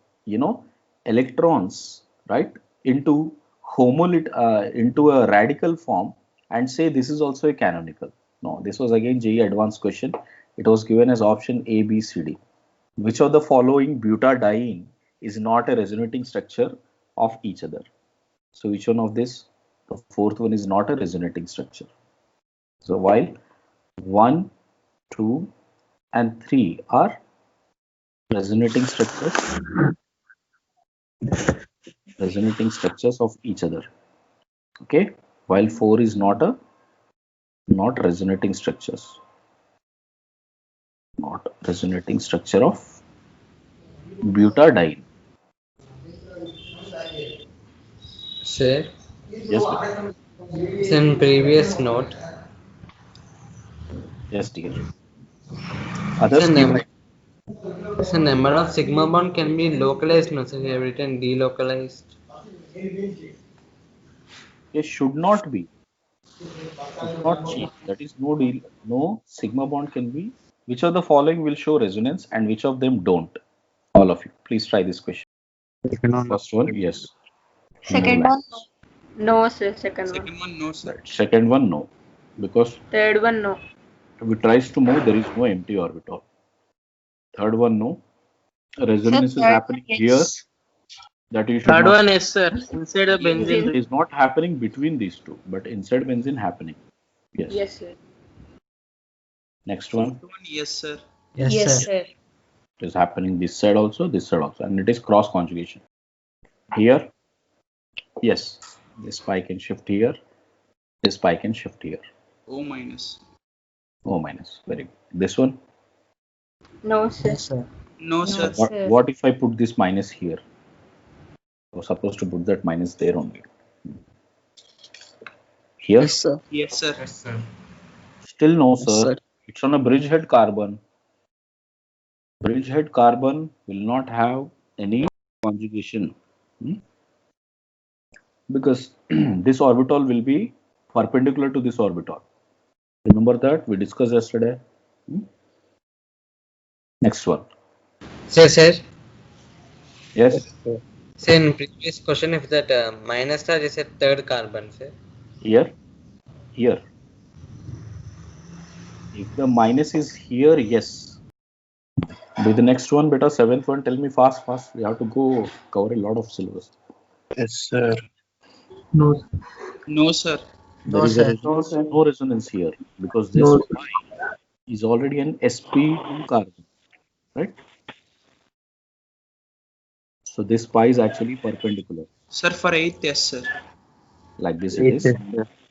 electrons, right, into into a radical form and say this is also a canonical. No, this was again JEE advanced question. It was given as option A, B, C, D. Which of the following butadiene is not a resonating structure of each other? So which one of this? The fourth one is not a resonating structure. So while 1, 2, and 3 are resonating structures of each other. Okay, while 4 is not resonating structures, not resonating structure of butadiene. Sir, Yes, please. in previous note, Yes, dear. Others the keep number of sigma bond can be localized, no sir, we have written delocalized. It should not be. Should not change. That is no deal. No sigma bond can be. Which of the following will show resonance and which of them don't? All of you, please try this question. First one, yes. Second No. one, No, sir. Second one. Second one, no, sir. Right. Second one, no. Because Third one, no. if it tries to move, there is no empty orbital. Third one, no. Resonance is happening here. That you should Third not. one, yes, sir. Inside the benzene. It is not happening between these two, but inside benzene happening. Yes. Yes, sir. Next one. Second one, yes, sir. Yes, sir. It is happening this side also, and it is cross conjugation. Here, yes, this pi can shift here, this pi can shift here. O minus. O minus, very good. This one, No, sir. Yes, sir. No, sir. what if I put this minus here? I was supposed to put that minus there only. Here, Yes, sir. Yes, sir. still no, Yes, sir. sir. It's on a bridgehead carbon. Bridgehead carbon will not have any conjugation. Because this orbital will be perpendicular to this orbital. Remember that we discussed yesterday. Next one. Sir, Yes. sir, in previous question, if that minus charge is a third carbon, sir. Here. If the minus is here, yes. With the next one, beta, seventh one, tell me fast. We have to go cover a lot of syllabus. Yes, sir. No, sir. There is no resonance here because this pi is already an sp2 carbon, right? So this pi is actually perpendicular. Sir, for eighth, yes, sir. Like this it is.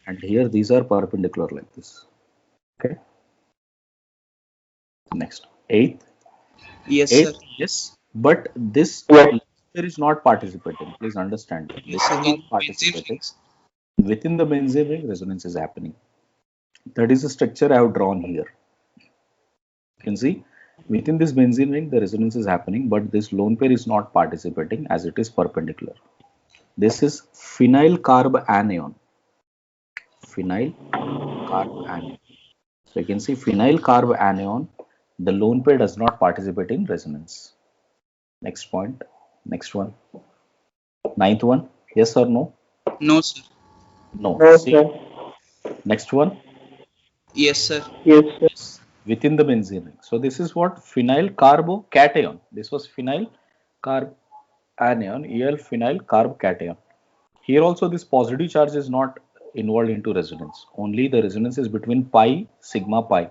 And here these are perpendicular like this. Okay. Next. Eighth. Yes, Eighth, sir. yes. But this there is not participating. Please understand. Yes, This sir. is In not participating. benzene rings. Within the benzene ring, resonance is happening. That is the structure I have drawn here. You can see within this benzene ring, the resonance is happening, but this lone pair is not participating as it is perpendicular. This is phenyl carb anion. Phenyl carb anion. So you can see phenyl carb anion, the lone pair does not participate in resonance. Next point. Next one. Ninth one. Yes or no? No, sir. No. No, See. sir. Next one. Yes, sir. Yes, sir. Yes. Within the benzene ring. So this is what phenyl carbocation. This was phenyl carb anion, EL phenyl carb cation. Here also this positive charge is not involved into resonance. Only the resonance is between pi, sigma pi.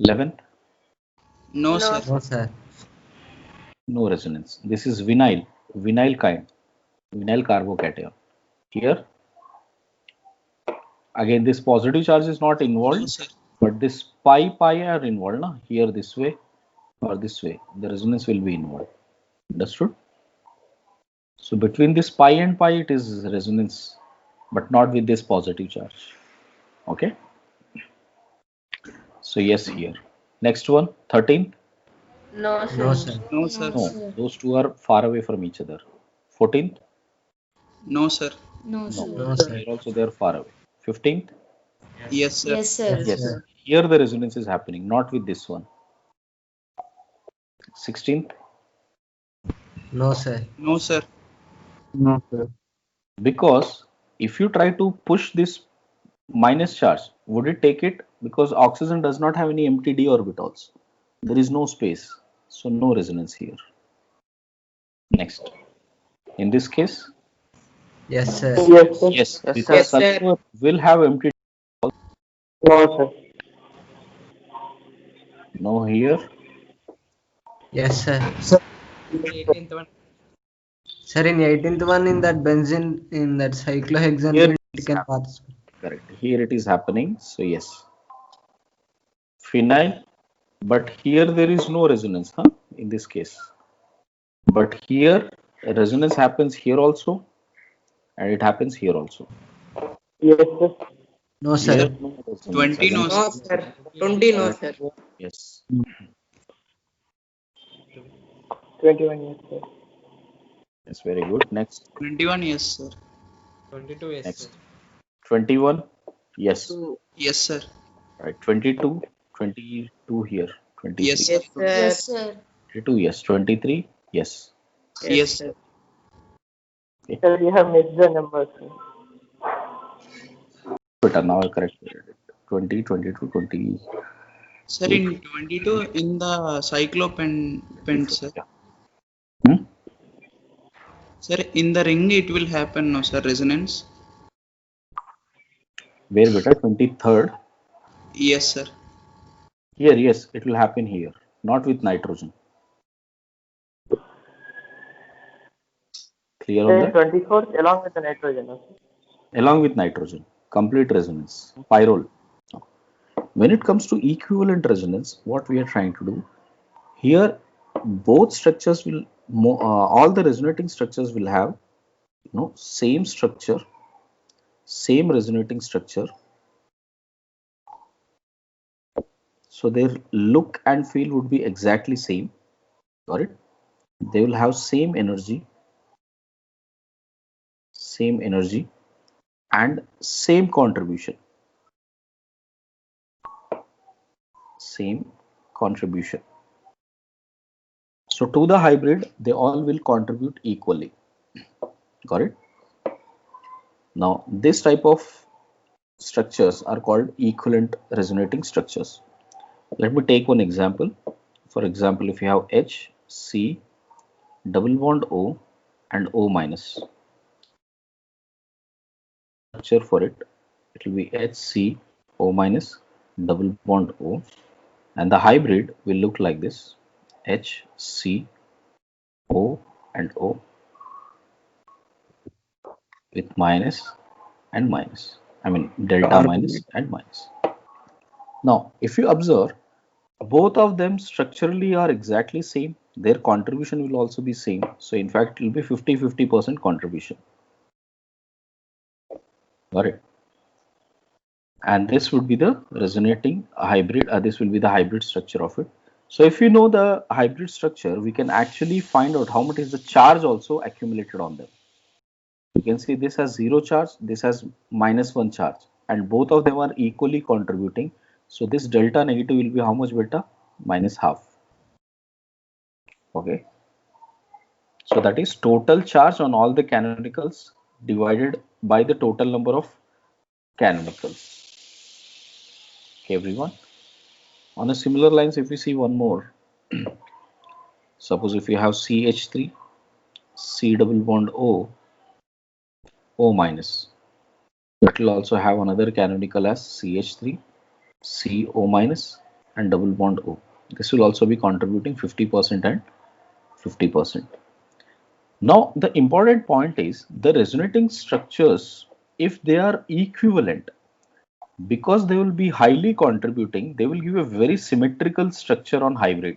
11th. No, sir. No, sir. No resonance. This is vinyl kind, vinyl carbocation. Here, again, this positive charge is not involved, No, sir. but this pi are involved. Na? Here, this way or this way, the resonance will be involved. Understood? So between this pi and pi, it is resonance, but not with this positive charge. Okay. So yes, here. Next one, 13th. No, sir. No, sir. No, sir. No, those two are far away from each other. 14th. No, sir. No, sir. No, sir. Here also they are far away. 15th. Yes, sir. Yes, sir. Yes. sir. Here the resonance is happening, not with this one. 16th. No, sir. No, sir. No, sir. Because if you try to push this minus charge, would it take it? Because oxygen does not have any empty d orbitals. There is no space, so no resonance here. Next, in this case, Yes, sir. Yes, sir. yes, Yes, because sir. sulfur will have empty. No, sir. No here. Yes, sir. Sir, In 18th one. Sir, in 18th one, in that benzene, in that cyclohexane, Here it it is can happening. participate. Correct. Here it is happening. So yes, phenyl. But here there is no resonance, huh? In this case. But here resonance happens here also, and it happens here also. Yes, sir. No, Here sir. no resonance. 20 no, Again, sir. No, sir. 20 no, sir. yes. 21, yes, sir. Yes, very good. Next. 21 yes, sir. 22, yes, sir. Next. 21. Yes. So, Yes, sir. Right. 22. 22 here. 23. Yes, sir. Yes, sir. Yes, sir. 22. Yes. 23. Yes. Yes, sir. Okay. Sir, you have missed the numbers, sir. But now I corrected it. 20, 22, 20. Sir, in 22 in the cyclopent, sir. Yeah. Hmm? Sir, in the ring it will happen, no, sir, resonance. Where beta? 23rd. Yes, sir. Here, yes, it will happen here. Not with nitrogen. Clear on Then that? 24th along with the nitrogen, no, sir. Along with nitrogen. Complete resonance. Pyrrole. When it comes to equivalent resonance, what we are trying to do here, both structures will all the resonating structures will have same structure, same resonating structure, so their look and feel would be exactly same. Got it? They will have same energy and same contribution. So to the hybrid, they all will contribute equally. Got it? Now this type of structures are called equivalent resonating structures. Let me take one example. For example, if you have H, C, double bond O and O minus. Structure for it will be HC, O minus, double bond O, and the hybrid will look like this: H, C, O and O with minus and minus. I mean delta minus and minus. Now, if you observe, both of them structurally are exactly same. Their contribution will also be same. So in fact, it will be 50-50% contribution. Got it? And this would be the resonating hybrid. This will be the hybrid structure of it. So if you know the hybrid structure, we can actually find out how much is the charge also accumulated on them. You can see this has 0 charge, this has -1 charge, and both of them are equally contributing. So this delta negative will be how much beta? -half. Okay. So that is total charge on all the canonicals divided by the total number of canonicals. Okay, everyone. On a similar lines, if we see one more, suppose if you have CH3, C double bond O, O minus. That will also have another canonical as CH3, CO minus and double bond O. This will also be contributing 50% and 50%. Now, the important point is the resonating structures, if they are equivalent, because they will be highly contributing, they will give a very symmetrical structure on hybrid.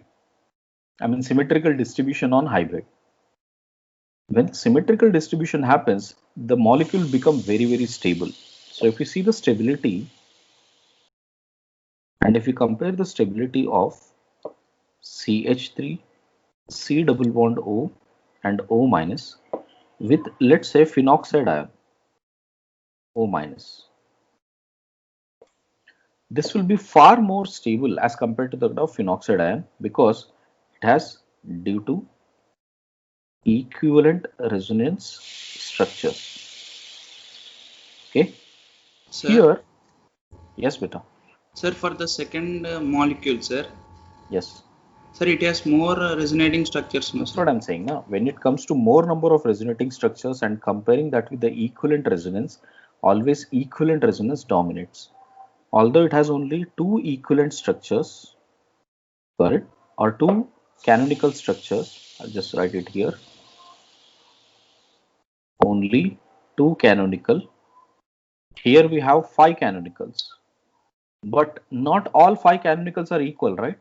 I mean, symmetrical distribution on hybrid. When symmetrical distribution happens, the molecule become very, very stable. So if you see the stability, and if you compare the stability of CH3, C double bond O and O minus with, let's say, phenoxide ion, O minus, this will be far more stable as compared to the of phenoxide ion because it has, due to equivalent resonance structure. Okay. Sir, Here, yes, beta. sir, for the second molecule, sir, Yes. Sir, it has more resonating structures. No, That's sir. what I'm saying now. When it comes to more number of resonating structures and comparing that with the equivalent resonance, always equivalent resonance dominates. Although it has only two equivalent structures, correct, or two canonical structures, I'll just write it here. Only two canonical. Here we have 5 canonicals, but not all 5 canonicals are equal, right?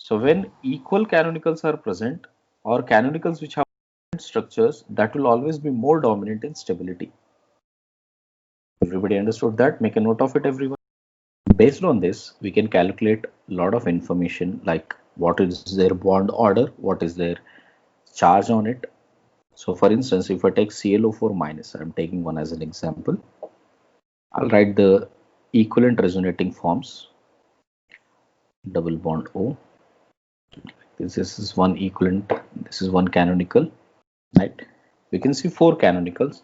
So when equal canonicals are present or canonicals which have different structures, that will always be more dominant in stability. Everybody understood that? Make a note of it, everyone. Based on this, we can calculate a lot of information like what is their bond order, what is their charge on it. So for instance, if I take ClO4 minus, I'm taking one as an example. I'll write the equivalent resonating forms. Double bond O. This is one equivalent, this is one canonical, right? We can see 4 canonicals.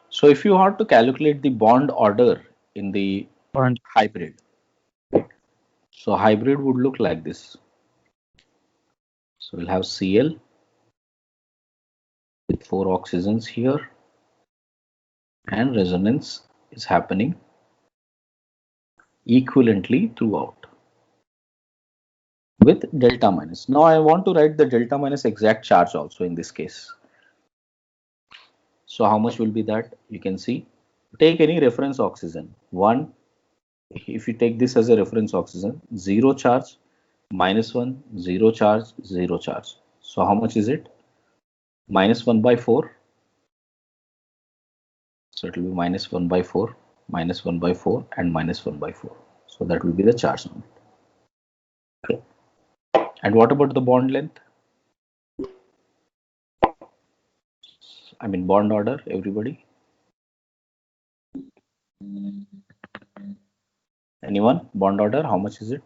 So if you have to calculate the bond order in the hybrid, so hybrid would look like this. So we'll have Cl with 4 oxygens here, and resonance is happening equivalently throughout with delta minus. Now I want to write the delta minus exact charge also in this case. So how much will be that? You can see, take any reference oxygen. 1, if you take this as a reference oxygen, 0 charge, -1, 0 charge, 0 charge. So how much is it? -1 by 4. So it will be -1 by 4, -1 by 4, and -1 by 4. So that will be the charge on it. Okay. And what about the bond length? I mean bond order, everybody? Anyone? Bond order, how much is it?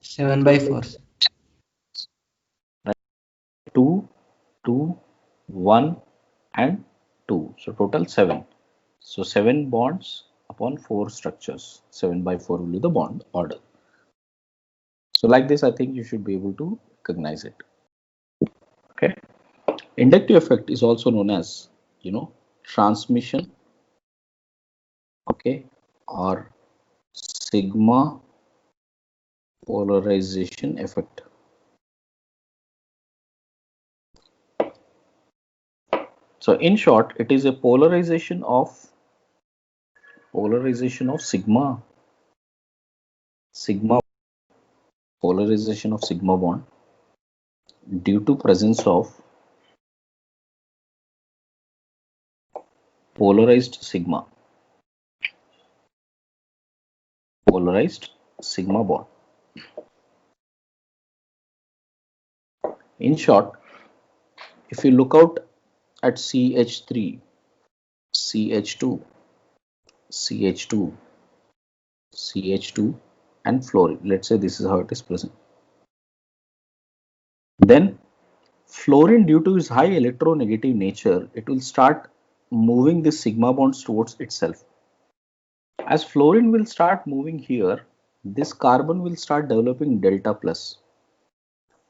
7 by 4. 2, 2, 1, and 2. So total 7. So 7 bonds upon 4 structures. 7 by 4 will be the bond order. So like this, I think you should be able to recognize it. Okay. Inductive effect is also known as, transmission, okay, or sigma polarization effect. So in short, it is a polarization of sigma polarization of sigma bond due to presence of polarized sigma bond. In short, if you look out at CH3, CH2, CH2, CH2 and fluorine, let's say this is how it is present. Then fluorine, due to its high electronegative nature, it will start moving the sigma bonds towards itself. As fluorine will start moving here, this carbon will start developing delta plus,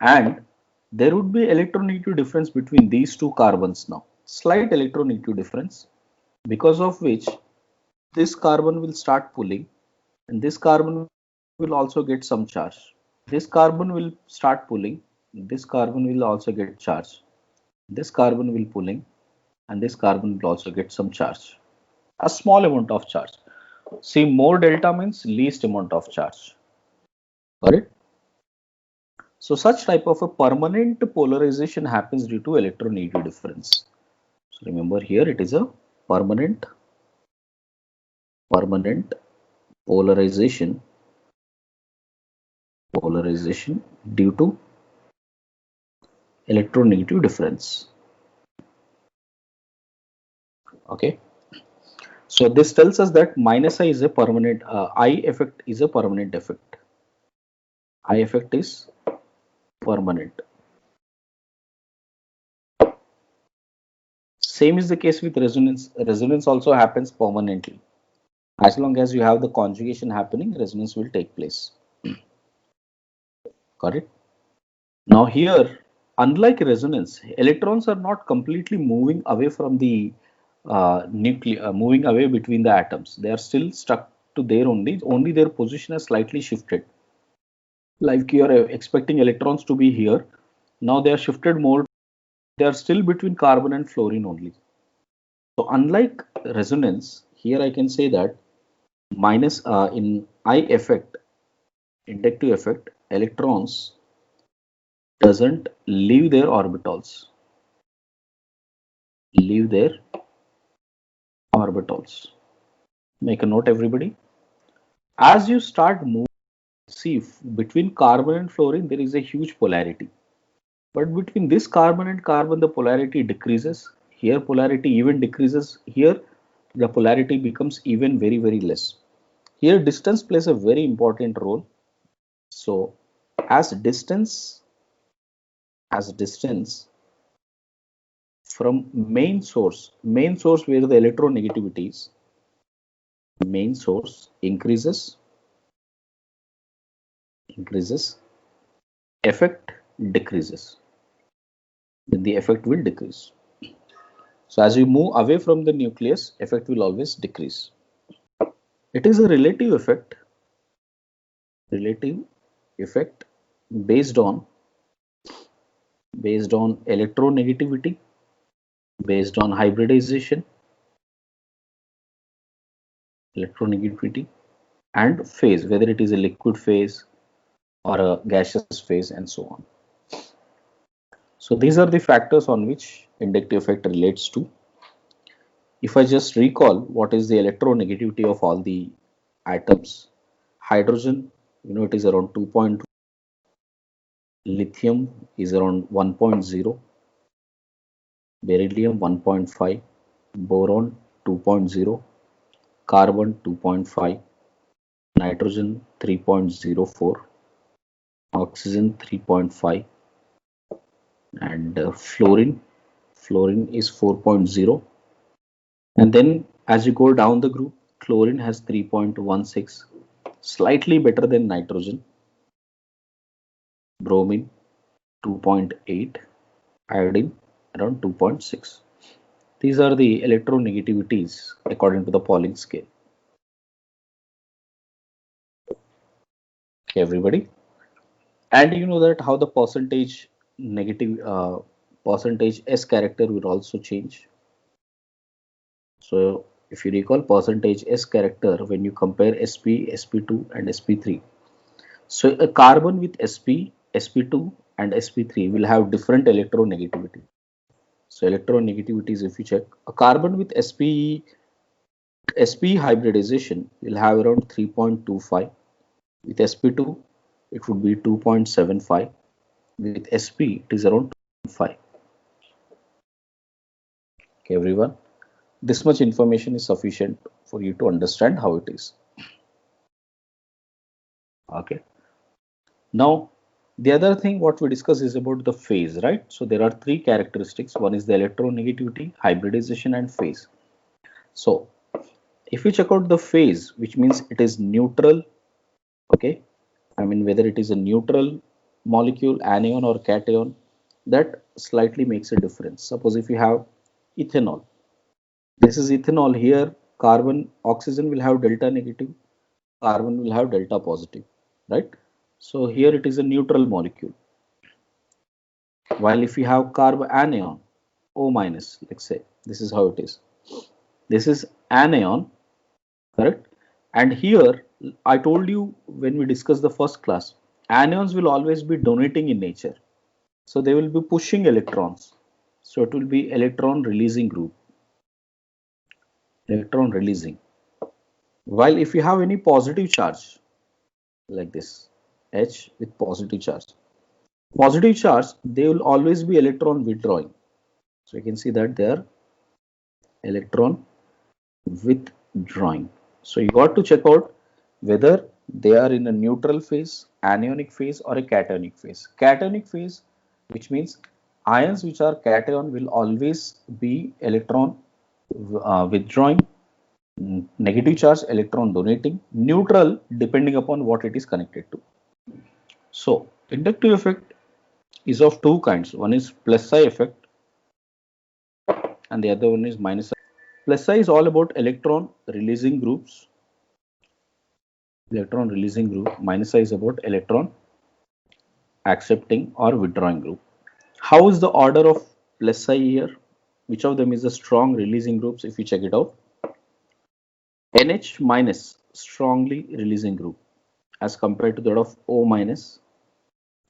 and there would be electronegative difference between these two carbons now, slight electronegative difference, because of which this carbon will start pulling and this carbon will also get some charge. This carbon will start pulling, this carbon will also get charge. This carbon will pulling and this carbon will also get some charge. A small amount of charge. See, more delta means least amount of charge. Got it? So such type of a permanent polarization happens due to electronegative difference. So remember here it is a permanent polarization due to electronegative difference. Okay. So this tells us that minus I is a permanent, I effect is a permanent effect. I effect is permanent. Same is the case with resonance. Resonance also happens permanently. As long as you have the conjugation happening, resonance will take place. Got it? Now here, unlike resonance, electrons are not completely moving away from the nucleus, moving away between the atoms. They are still stuck to there only their position has slightly shifted. Like you are expecting electrons to be here, now they are shifted more. They are still between carbon and fluorine only. So unlike resonance, here I can say that minus in I effect, inductive effect, electrons doesn't leave their orbitals. Leave their orbitals. Make a note, everybody. As you start moving, see between carbon and fluorine there is a huge polarity. But between this carbon and carbon the polarity decreases. Here polarity even decreases. Here the polarity becomes even very less. Here distance plays a very important role. So as distance from main source where the electronegativity is, main source increases, effect decreases, then the effect will decrease. So as you move away from the nucleus, effect will always decrease. It is a relative effect based on electronegativity, based on hybridization, and phase, whether it is a liquid phase or a gaseous phase and so on. So these are the factors on which inductive effect relates to. If I just recall what is the electronegativity of all the atoms, hydrogen, it is around 2.2, lithium is around 1.0, beryllium 1.5, boron 2.0, carbon 2.5, nitrogen 3.04, oxygen 3.5, and fluorine is 4.0. And then as you go down the group, chlorine has 3.16, slightly better than nitrogen, bromine 2.8, iodine around 2.6. These are the electronegativities according to the Pauling scale. Okay, everybody. And you know that how the percentage S character will also change. So if you recall percentage S character when you compare sp, sp2 and sp3. So a carbon with sp, sp2 and sp3 will have different electronegativity. So electronegativities, if you check, a carbon with sp hybridization will have around 3.25. With sp2 it would be 2.75. With sp it is around 2.5. Okay, everyone, this much information is sufficient for you to understand how it is. Okay, now the other thing what we discuss is about the phase, right? So there are three characteristics. One is the electronegativity, hybridization, and phase. So if you check out the phase, which means it is neutral, okay, I mean whether it is a neutral molecule, anion or cation, that slightly makes a difference. Suppose if you have ethanol, this is ethanol, here carbon, oxygen will have delta negative, carbon will have delta positive, right? So here it is a neutral molecule. While if you have carbon anion, O minus, let's say, this is how it is. This is anion, correct? And here I told you when we discussed the first class, anions will always be donating in nature. So they will be pushing electrons. So it will be electron releasing group. Electron releasing. While if you have any positive charge, like this, H with positive charge, they will always be electron withdrawing. So you can see that they are electron withdrawing. So you got to check out whether they are in a neutral phase, anionic phase, or a cationic phase. Cationic phase, which means ions which are cation will always be electron withdrawing, negative charge electron donating, neutral depending upon what it is connected to. So inductive effect is of two kinds. One is plus psi effect and the other one is minus psi. Plus psi is all about electron releasing groups. Electron releasing group. Minus psi is about electron accepting or withdrawing group. How is the order of plus psi here? Which of them is the strong releasing groups if you check it out? NH minus strongly releasing group as compared to that of O minus,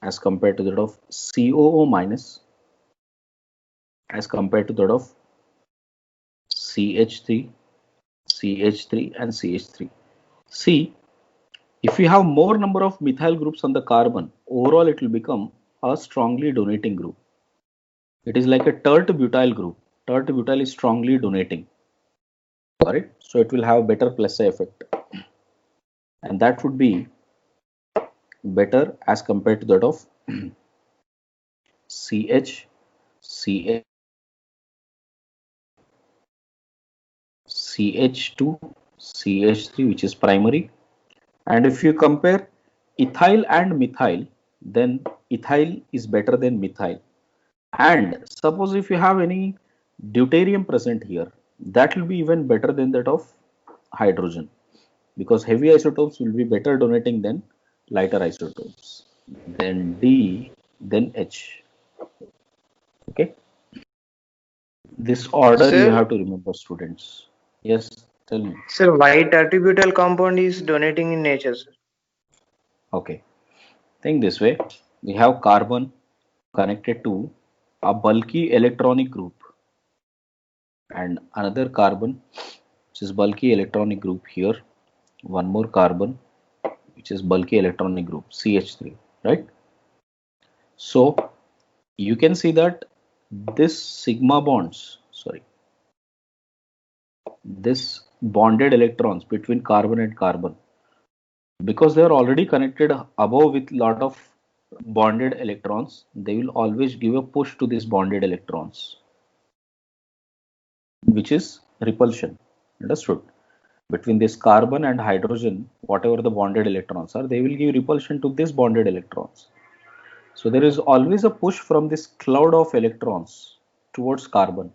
as compared to that of COO minus, as compared to that of CH3, CH3 and CH3. See, if you have more number of methyl groups on the carbon, overall it will become a strongly donating group. It is like a tert butyl group. Tert butyl is strongly donating. Alright, so it will have better plus psi effect. And that would be better as compared to that of CH, CH, CH2, CH3, which is primary. And if you compare ethyl and methyl, then ethyl is better than methyl. And suppose if you have any deuterium present here, that will be even better than that of hydrogen, because heavy isotopes will be better donating than lighter isotopes. Then D, then H. Okay. This order you Sir, have to remember, students. Yes, tell me. sir, why tertibutyl compound is donating in nature, sir? Okay. Think this way. We have carbon connected to a bulky electronic group and another carbon which is bulky electronic group here. One more carbon which is bulky electronic group CH3, right? So you can see that this sigma bonds, this bonded electrons between carbon and carbon, because they are already connected above with lot of bonded electrons, they will always give a push to these bonded electrons, which is repulsion. Understood? Between this carbon and hydrogen, whatever the bonded electrons are, they will give repulsion to these bonded electrons. So there is always a push from this cloud of electrons towards carbon,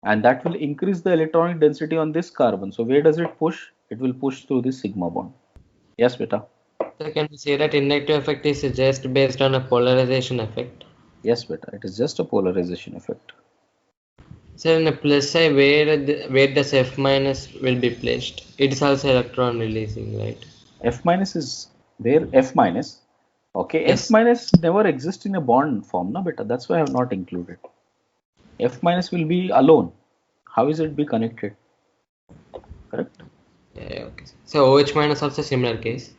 and that will increase the electronic density on this carbon. So where does it push? It will push through this sigma bond. Yes, beta. So can we say that inductive effect is just based on a polarization effect? Yes, beta. It is just a polarization effect. So in a plus side, where does F minus will be placed? It is also electron releasing, right? F minus is where F minus. Okay, Yes. F minus never exists in a bond form, no beta. That's why I have not included. F minus will be alone. How is it be connected? Correct. Yeah, okay. So OH minus also similar case.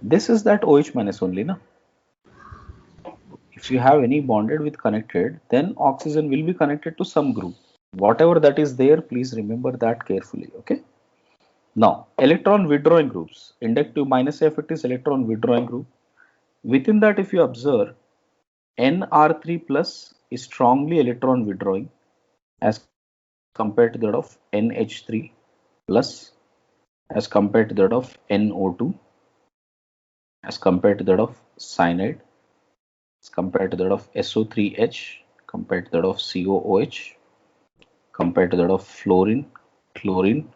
This is that OH minus only, no? If you have any bonded with connected, then oxygen will be connected to some group. Whatever that is there, please remember that carefully. Okay. Now, electron withdrawing groups. Inductive minus effect is electron withdrawing group. Within that, if you observe, Nr3 plus is strongly electron withdrawing as compared to that of NH3 plus, as compared to that of NO2, as compared to that of cyanide, as compared to that of SO3H, compared to that of COOH, compared to that of fluorine, chlorine,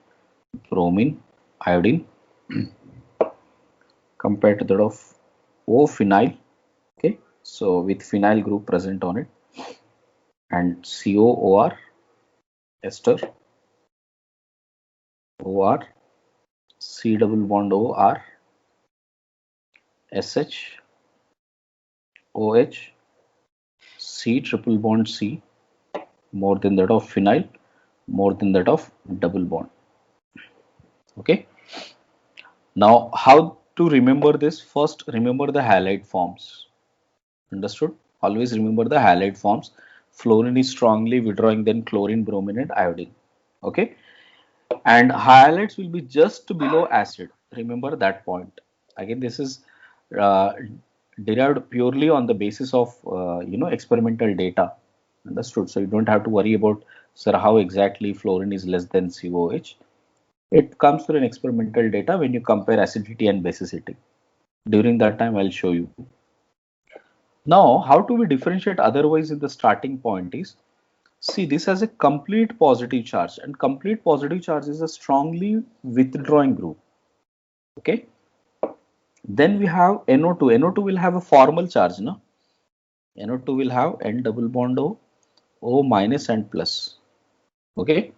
bromine, iodine, compared to that of O-phenyl. Okay, so with phenyl group present on it, and COOR, ester, OR, C double bond OR, SH, OH, C triple bond C, more than that of phenyl, more than that of double bond. Okay. Now, how to remember this? First, remember the halide forms. Understood? Always remember the halide forms. Fluorine is strongly withdrawing, then chlorine, bromine, and iodine. Okay. And halides will be just below acid. Remember that point. Again, this is uh, derived purely on the basis of experimental data. Understood? So you don't have to worry about, sir, how exactly fluorine is less than COH. It comes through an experimental data when you compare acidity and basicity. During that time, I'll show you. Now, how do we differentiate otherwise in the starting point is, see, this has a complete positive charge, and complete positive charge is a strongly withdrawing group. Okay. Then we have NO2. NO2 will have a formal charge, no? NO2 will have N double bond O minus and plus. Okay.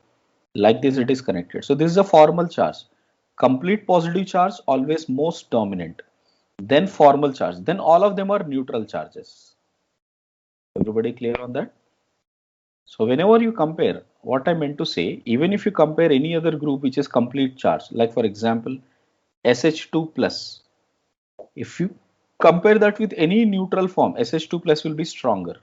Like this it is connected. So this is a formal charge. Complete positive charge always most dominant. Then formal charge. Then all of them are neutral charges. Everybody clear on that? So whenever you compare, what I meant to say, even if you compare any other group which is complete charge, like for example, SH2 plus, if you compare that with any neutral form, SH2 plus will be stronger.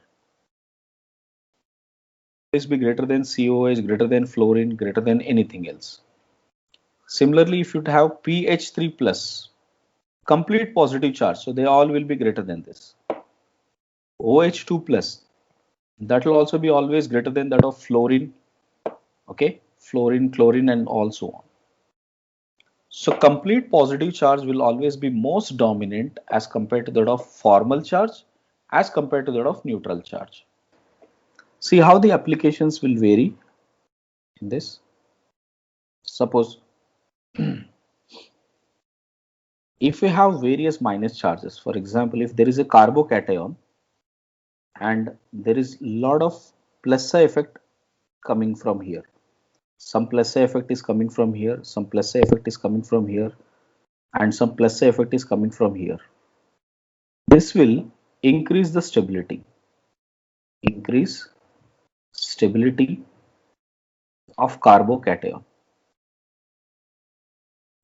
Always be greater than COH, greater than fluorine, greater than anything else. Similarly, if you have PH3 plus, complete positive charge, so they all will be greater than this. OH2 plus, that will also be always greater than that of fluorine, okay, fluorine, chlorine, and also on. So complete positive charge will always be most dominant as compared to that of formal charge, as compared to that of neutral charge. See how the applications will vary in this. Suppose if we have various minus charges, for example, if there is a carbocation and there is a lot of plus psi effect coming from here, some plus psi effect is coming from here, some plus psi effect is coming from here, and some plus psi effect is coming from here. This will increase the stability, of carbocation.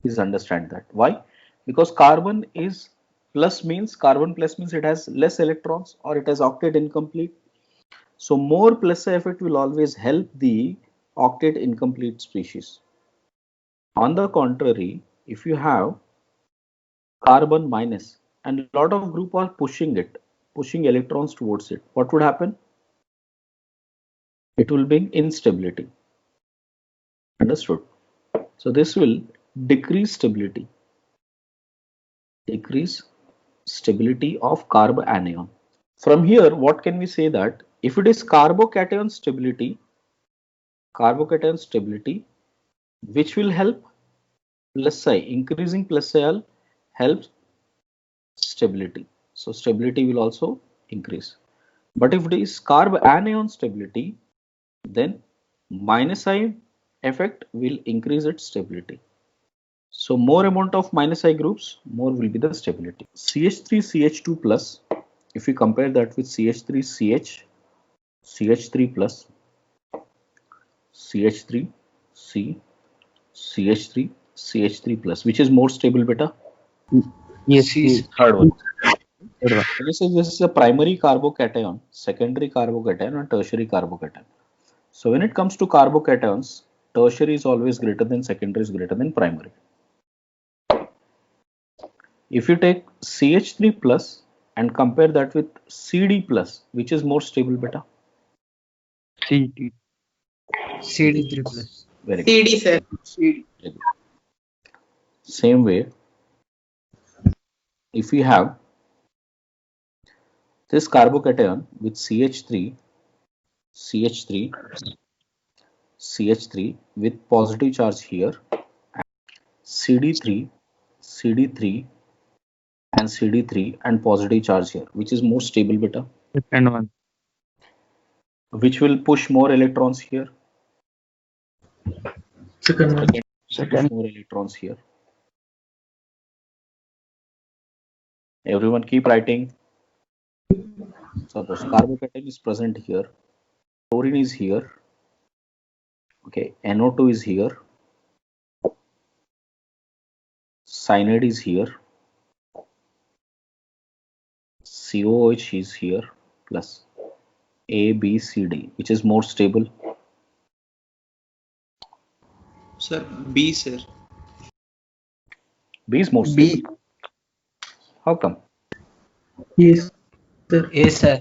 Please understand that. Why? Because carbon plus means it has less electrons or it has octet incomplete. So more plus psi effect will always help the octet incomplete species. On the contrary, if you have carbon minus and a lot of group are pushing electrons towards it, what would happen? It will bring instability. Understood? So this will decrease stability of carbanion. From here, what can we say that if it is carbocation stability, which will help plus psi, increasing plus psi helps stability. So stability will also increase. But if it is carbanion stability, then minus I effect will increase its stability. So more amount of minus I groups, more will be the stability. CH3CH2 plus, if we compare that with CH3CH, CH3 plus, CH3C, CH3, CH3 plus, which is more stable, beta? Yes, Third one. This is a primary carbocation, secondary carbocation, and tertiary carbocation. So when it comes to carbocations, tertiary is always greater than secondary is greater than primary. If you take CH3 plus and compare that with CD plus, which is more stable, beta? CD. CD3 plus. Very good. CD, sir. Very good. Same way, if we have this carbocation with CH3 with positive charge here, CD3 and CD3 and positive charge here, which is more stable, beta? Second one. Which will push more electrons here? Second one. Push more electrons here. Everyone keep writing. Suppose carbocation is present here, chlorine is here, okay, NO2 is here, cyanide is here, COH is here, plus A, B, C, D, which is more stable? Sir, B, sir. B is more stable. How come? Yes, sir. Yes, sir.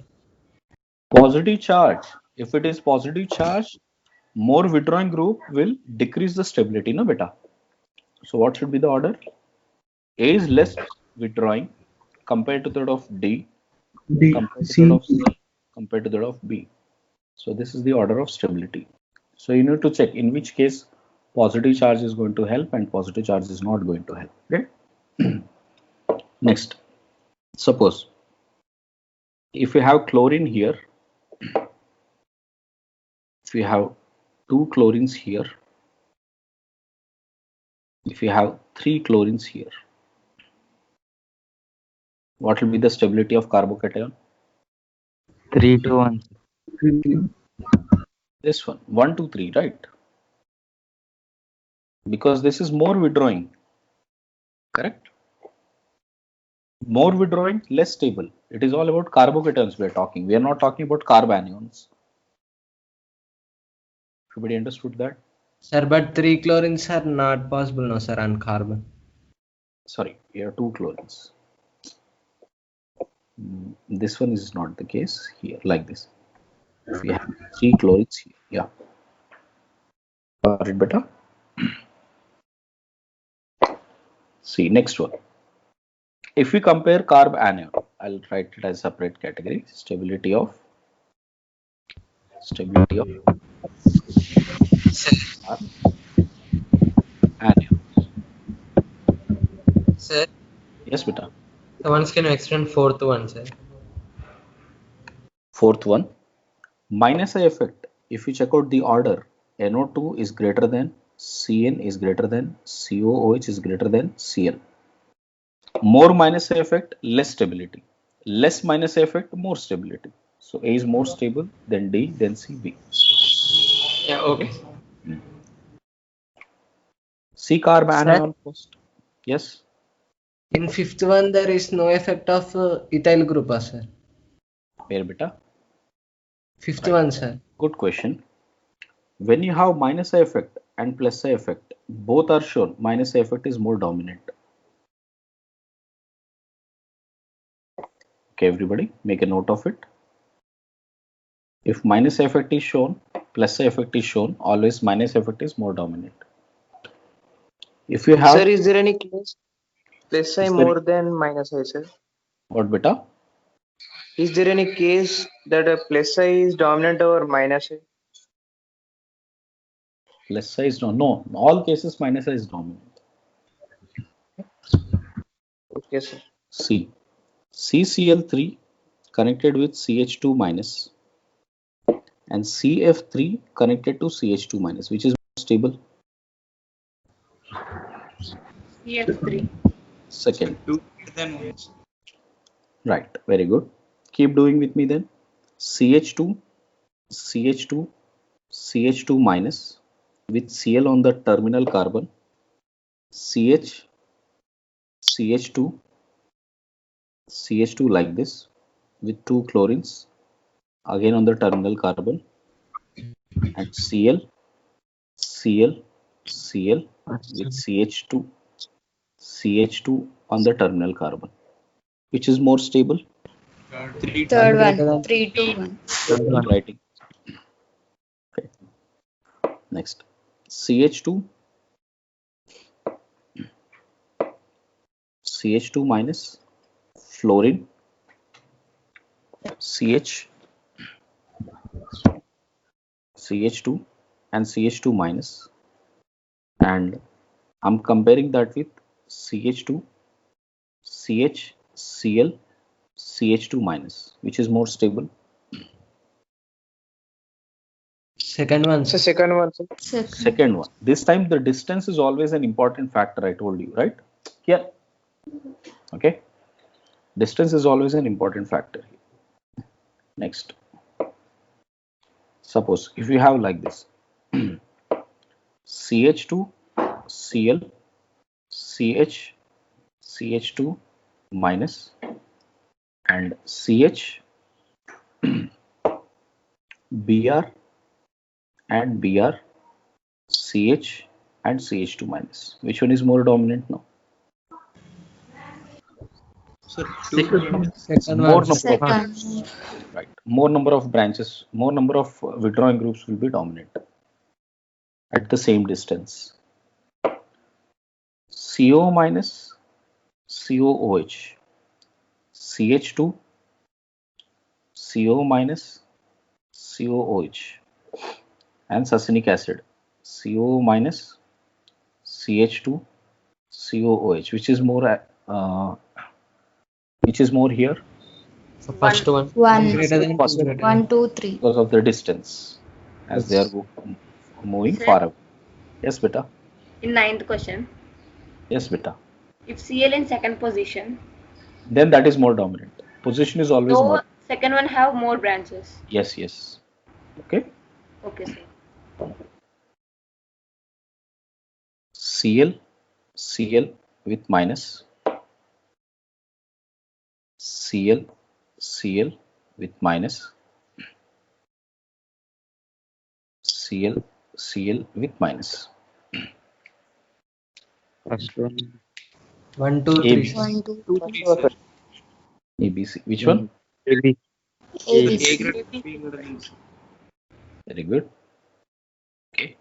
Positive charge. If it is positive charge, more withdrawing group will decrease the stability, no beta? So what should be the order? A is less withdrawing compared to that of D. D. compared to C. that of C compared to that of B. So this is the order of stability. So you need to check in which case positive charge is going to help and positive charge is not going to help. Okay. Next, suppose if you have chlorine here, if you have 2 chlorines here, if you have 3 chlorines here, what will be the stability of carbocation? 3 to 1. This one, 1 to 3, right? Because this is more withdrawing, correct? More withdrawing, less stable. It is all about carbocations we are talking. We are not talking about carbanions. Everybody understood that? Sir, but 3 chlorines are not possible, no, sir, on carbon. Sorry, here are 2 chlorines. This one is not the case here, like this. We have 3 chlorines here. Yeah. Got it better? See, next one. If we compare carb anion, I'll write it as a separate category. Stability of anion. Sir? Yes, beta. So once can you extend fourth one, sir? Fourth one, minus I effect. If you check out the order, NO2 is greater than CN is greater than COOH is greater than CN. More minus I effect, less stability. Less minus I effect, more stability. So A is more stable, then D, then C, B. Yeah, okay. C carb anion first. Yes. In fifth one, there is no effect of ethyl group, sir. Where beta? Fifth one, sir. Good question. When you have minus I effect and plus I effect, both are shown. Minus I effect is more dominant. Okay, everybody, make a note of it. If minus effect is shown, plus effect is shown, always minus effect is more dominant. If you have, Sir, is there any case plus I more than minus I, sir? What beta? Is there any case that a plus I is dominant over minus I? Plus size no. In all cases minus size is dominant. Okay, sir. C. CCl3 connected with CH2 minus and CF3 connected to CH2 minus, which is more stable? CF3. Second. 2 greater than 1. Right, very good. Keep doing with me then. CH2, CH2, CH2 minus with Cl on the terminal carbon, CH, CH2, CH2 like this with 2 chlorines again on the terminal carbon and Cl, Cl, Cl with CH2, CH2 on the terminal carbon. Which is more stable? Third one, 3 to 1. Keep writing. Okay. Next, CH2, CH2 minus fluorine, CH, CH2 and CH2 minus, and I'm comparing that with CH2, CH, Cl, CH2 minus, which is more stable? Second one. So second one, sir. Second one. This time the distance is always an important factor, I told you, right? Here. Okay. Distance is always an important factor. Next. Suppose if you have like this CH2, Cl, CH, CH2 minus and CH, Br and Br, CH and CH2 minus. Which one is more dominant now? So Second more one. number of, right, more number of branches, more number of withdrawing groups will be dominant at the same distance. CO minus COOH, CH2 CO minus COOH, and succinic acid CO minus CH2 COOH. Which is more here? The first one. One. Greater than First 2. one, 1, 2, 3. because of the distance as they are moving far away. Yes, beta. In ninth question, Yes, beta. if Cl in second position, Then that is more dominant. Position is always so more. second one have more branches. Yes, yes. Okay. Okay, sir. Cl with minus, Cl with minus, Cl with minus. First one. 1, 2, 3. ABC. 1, 2, 3. Sir. ABC. Which one? AB. A ABC. greater than B greater than C. Very good. Okay.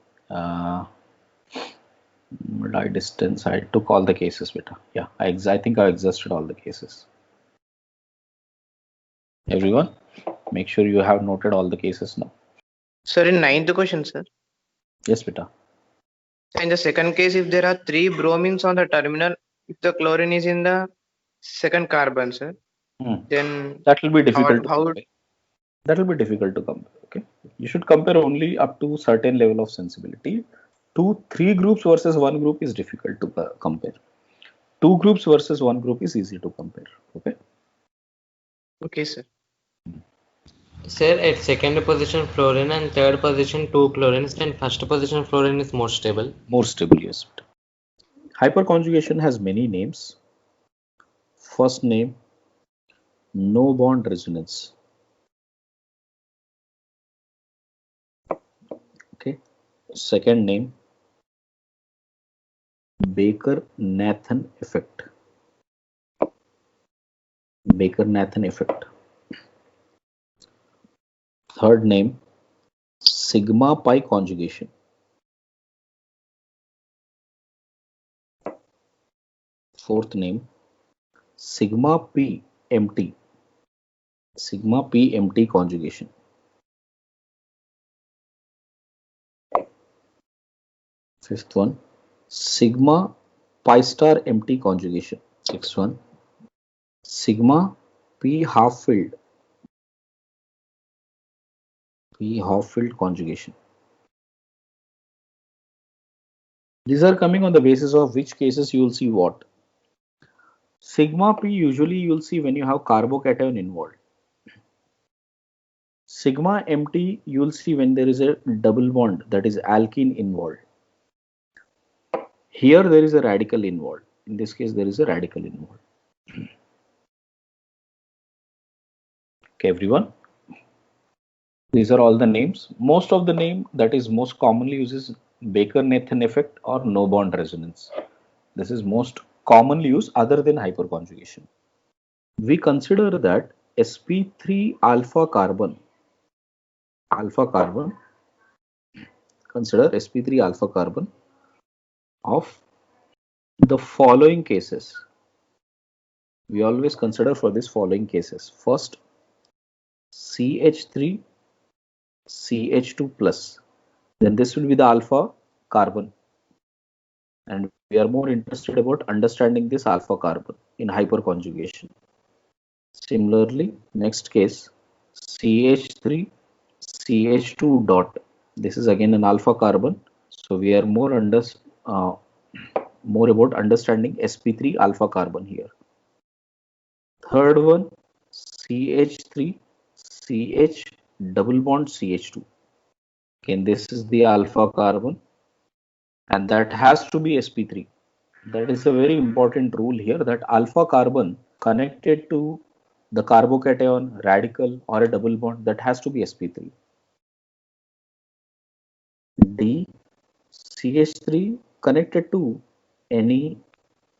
Right distance. I took all the cases, beta. Yeah, I think I exhausted all the cases. Everyone, make sure you have noted all the cases now. Sir, in ninth question, sir. Yes, beta. In the second case, if there are 3 bromines on the terminal, if the chlorine is in the second carbon, sir, then that will be difficult to how compare. That will be difficult to compare. Okay, you should compare only up to certain level of sensibility. 3 groups versus 1 group is difficult to compare. 2 groups versus 1 group is easy to compare. Okay. Okay, sir. Sir, at second position fluorine and third position 2 chlorines, and first position fluorine is more stable. More stable, yes. Hyperconjugation has many names. First name, no bond resonance. Okay. Second name, Baker-Nathan effect. Baker-Nathan effect. Third name, sigma pi conjugation. Fourth name, sigma p empty. Sigma p empty conjugation. Fifth one, sigma pi star empty conjugation. Sixth one, sigma p half filled. P half filled conjugation. These are coming on the basis of which cases you will see what. Sigma p usually you will see when you have carbocation involved. Sigma empty you will see when there is a double bond, that is alkene involved. Here there is a radical involved. In this case there is a radical involved. Okay, everyone. These are all the names. Most of the name that is most commonly used is Baker-Nathan effect or no bond resonance. This is most commonly used other than hyperconjugation. We consider that sp3 alpha carbon, consider sp3 alpha carbon of the following cases. We always consider for this following cases. First, CH3 CH2 plus, then this will be the alpha carbon, and we are more interested about understanding this alpha carbon in hyperconjugation. Similarly, next case, CH3 CH2 dot, this is again an alpha carbon, so we are more about understanding sp3 alpha carbon here. Third one, CH3 CH double bond CH2. Again, this is the alpha carbon, and that has to be sp3. That is a very important rule here, that alpha carbon connected to the carbocation, radical or a double bond, that has to be sp3. D, CH3 connected to any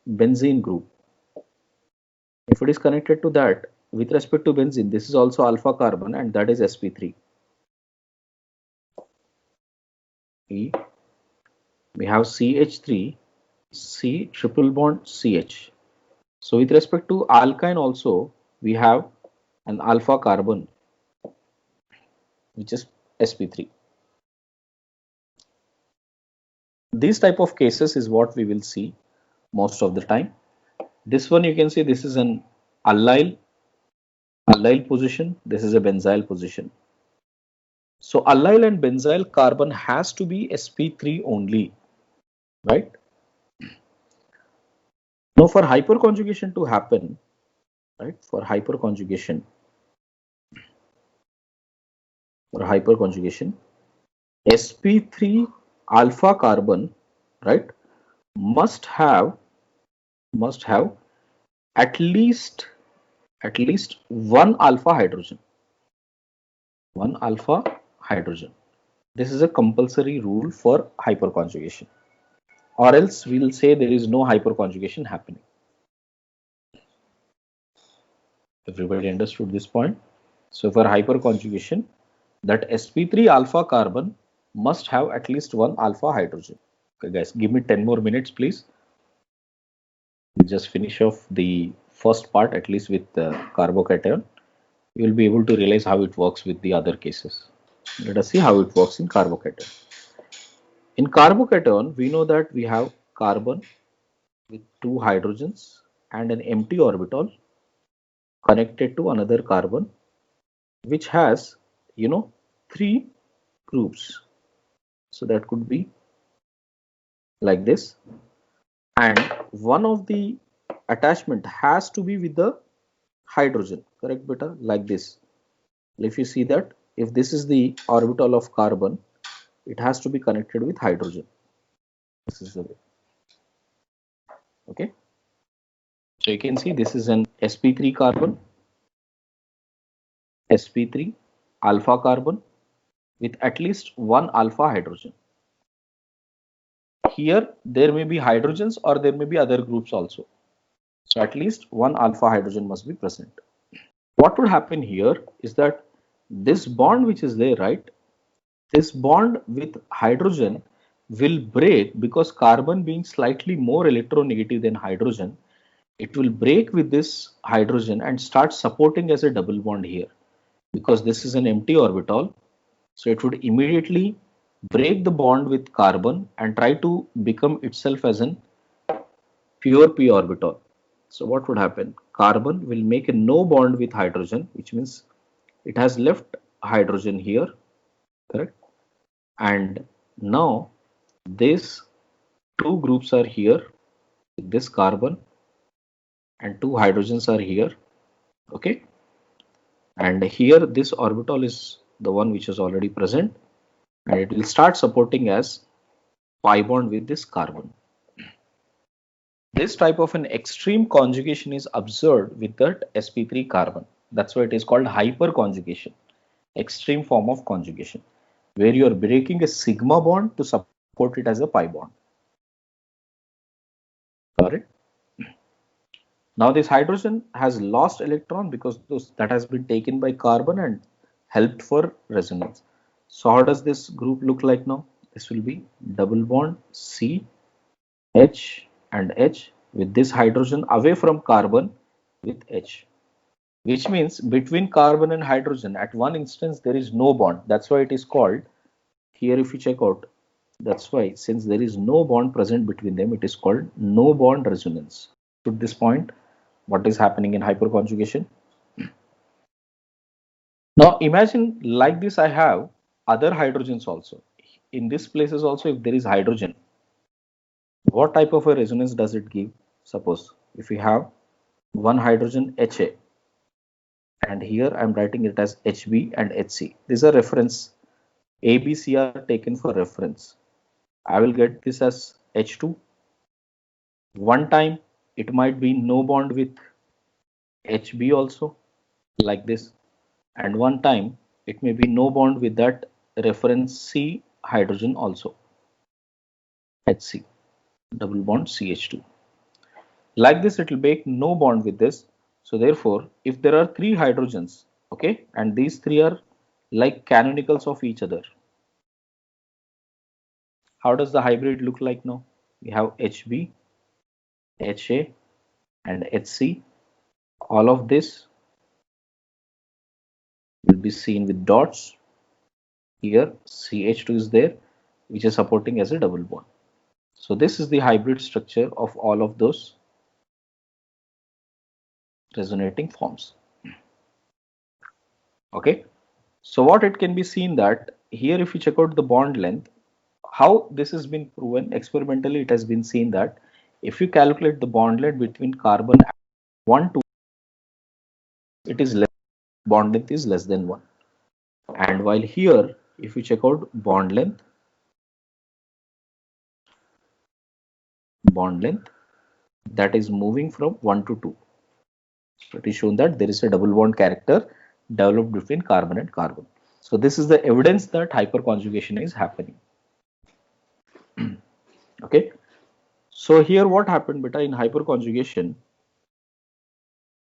benzene group. If it is connected to that with respect to benzene, this is also alpha carbon, and that is sp3. E, we have CH3 C triple bond CH. So with respect to alkyne also, we have an alpha carbon which is sp3. These type of cases is what we will see most of the time. This one you can see this is an allyl position. This is a benzyl position. So allyl and benzyl carbon has to be sp3 only, right? Now for hyperconjugation to happen, right? For hyperconjugation, sp3 alpha carbon, right, must have at least one alpha hydrogen. This is a compulsory rule for hyperconjugation, or else we will say there is no hyperconjugation happening. Everybody understood this point? So for hyperconjugation, that sp3 alpha carbon must have at least one alpha hydrogen. Okay guys, give me 10 more minutes please. We'll just finish off the first part at least with the carbocation. You will be able to realize how it works with the other cases. Let us see how it works in carbocation. In carbocation, we know that we have carbon with two hydrogens and an empty orbital connected to another carbon, which has, you know, three groups. So that could be like this, and one of the attachment has to be with the hydrogen, correct beta, like this. If you see that, if this is the orbital of carbon, it has to be connected with hydrogen. This is the way. Okay, so you can see this is an sp3 carbon, sp3 alpha carbon with at least one alpha hydrogen. Here there may be hydrogens or there may be other groups also. So at least one alpha hydrogen must be present. What would happen here is that this bond which is there, right, this bond with hydrogen will break because carbon being slightly more electronegative than hydrogen, it will break with this hydrogen and start supporting as a double bond here, because this is an empty orbital. So it would immediately break the bond with carbon and try to become itself as an pure p orbital. So what would happen? Carbon will make a no bond with hydrogen, which means it has left hydrogen here, correct? And now these two groups are here, this carbon and two hydrogens are here, okay? And here this orbital is the one which is already present, and it will start supporting as pi bond with this carbon. This type of an extreme conjugation is observed with that sp3 carbon. That's why it is called hyperconjugation, extreme form of conjugation, where you are breaking a sigma bond to support it as a pi bond. Got it? Now this hydrogen has lost electron because that has been taken by carbon and helped for resonance. So how does this group look like now? This will be double bond C, H and H with this hydrogen away from carbon with H, which means between carbon and hydrogen at one instance there is no bond. That's why it is called, here if you check out, that's why since there is no bond present between them, it is called no bond resonance. To this point, what is happening in hyperconjugation? Now imagine like this, I have other hydrogens also. In this places also, if there is hydrogen, what type of a resonance does it give? Suppose if we have one hydrogen HA, and here I am writing it as HB and HC. These are reference. A, B, C are taken for reference. I will get this as H2. One time it might be no bond with HB also, like this, and one time it may be no bond with that reference C hydrogen also, HC, double bond CH2. Like this, it will make no bond with this. So therefore, if there are three hydrogens, okay, and these three are like canonicals of each other, how does the hybrid look like now? We have HB, HA and HC. All of this will be seen with dots. Here CH2 is there, which is supporting as a double bond. So this is the hybrid structure of all of those resonating forms. Okay, so what it can be seen that here, if you check out the bond length, how this has been proven experimentally, it has been seen that if you calculate the bond length between carbon 1 to, it is less, bond length is less than 1. And while here, if you check out bond length, that is moving from 1 to 2. So it is shown that there is a double bond character developed between carbon and carbon. So this is the evidence that hyperconjugation is happening. Okay. So here what happened beta in hyperconjugation?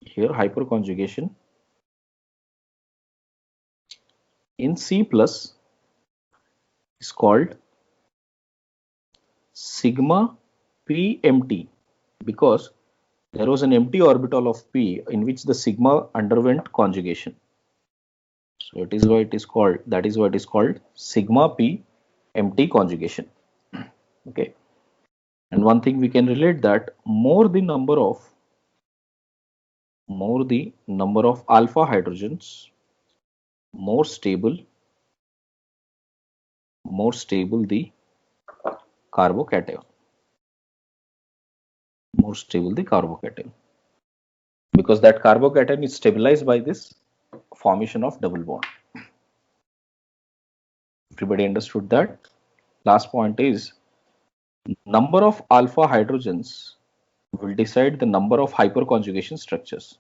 Here hyperconjugation in C plus is called sigma p empty, because there was an empty orbital of p in which the sigma underwent conjugation. So it is why it is called, that is why it is called sigma p empty conjugation. Okay. And one thing we can relate that more the number of alpha hydrogens, more stable the carbocation. More stable the carbocation, because that carbocation is stabilized by this formation of double bond. Everybody understood that? Last point is number of alpha hydrogens will decide the number of hyperconjugation structures.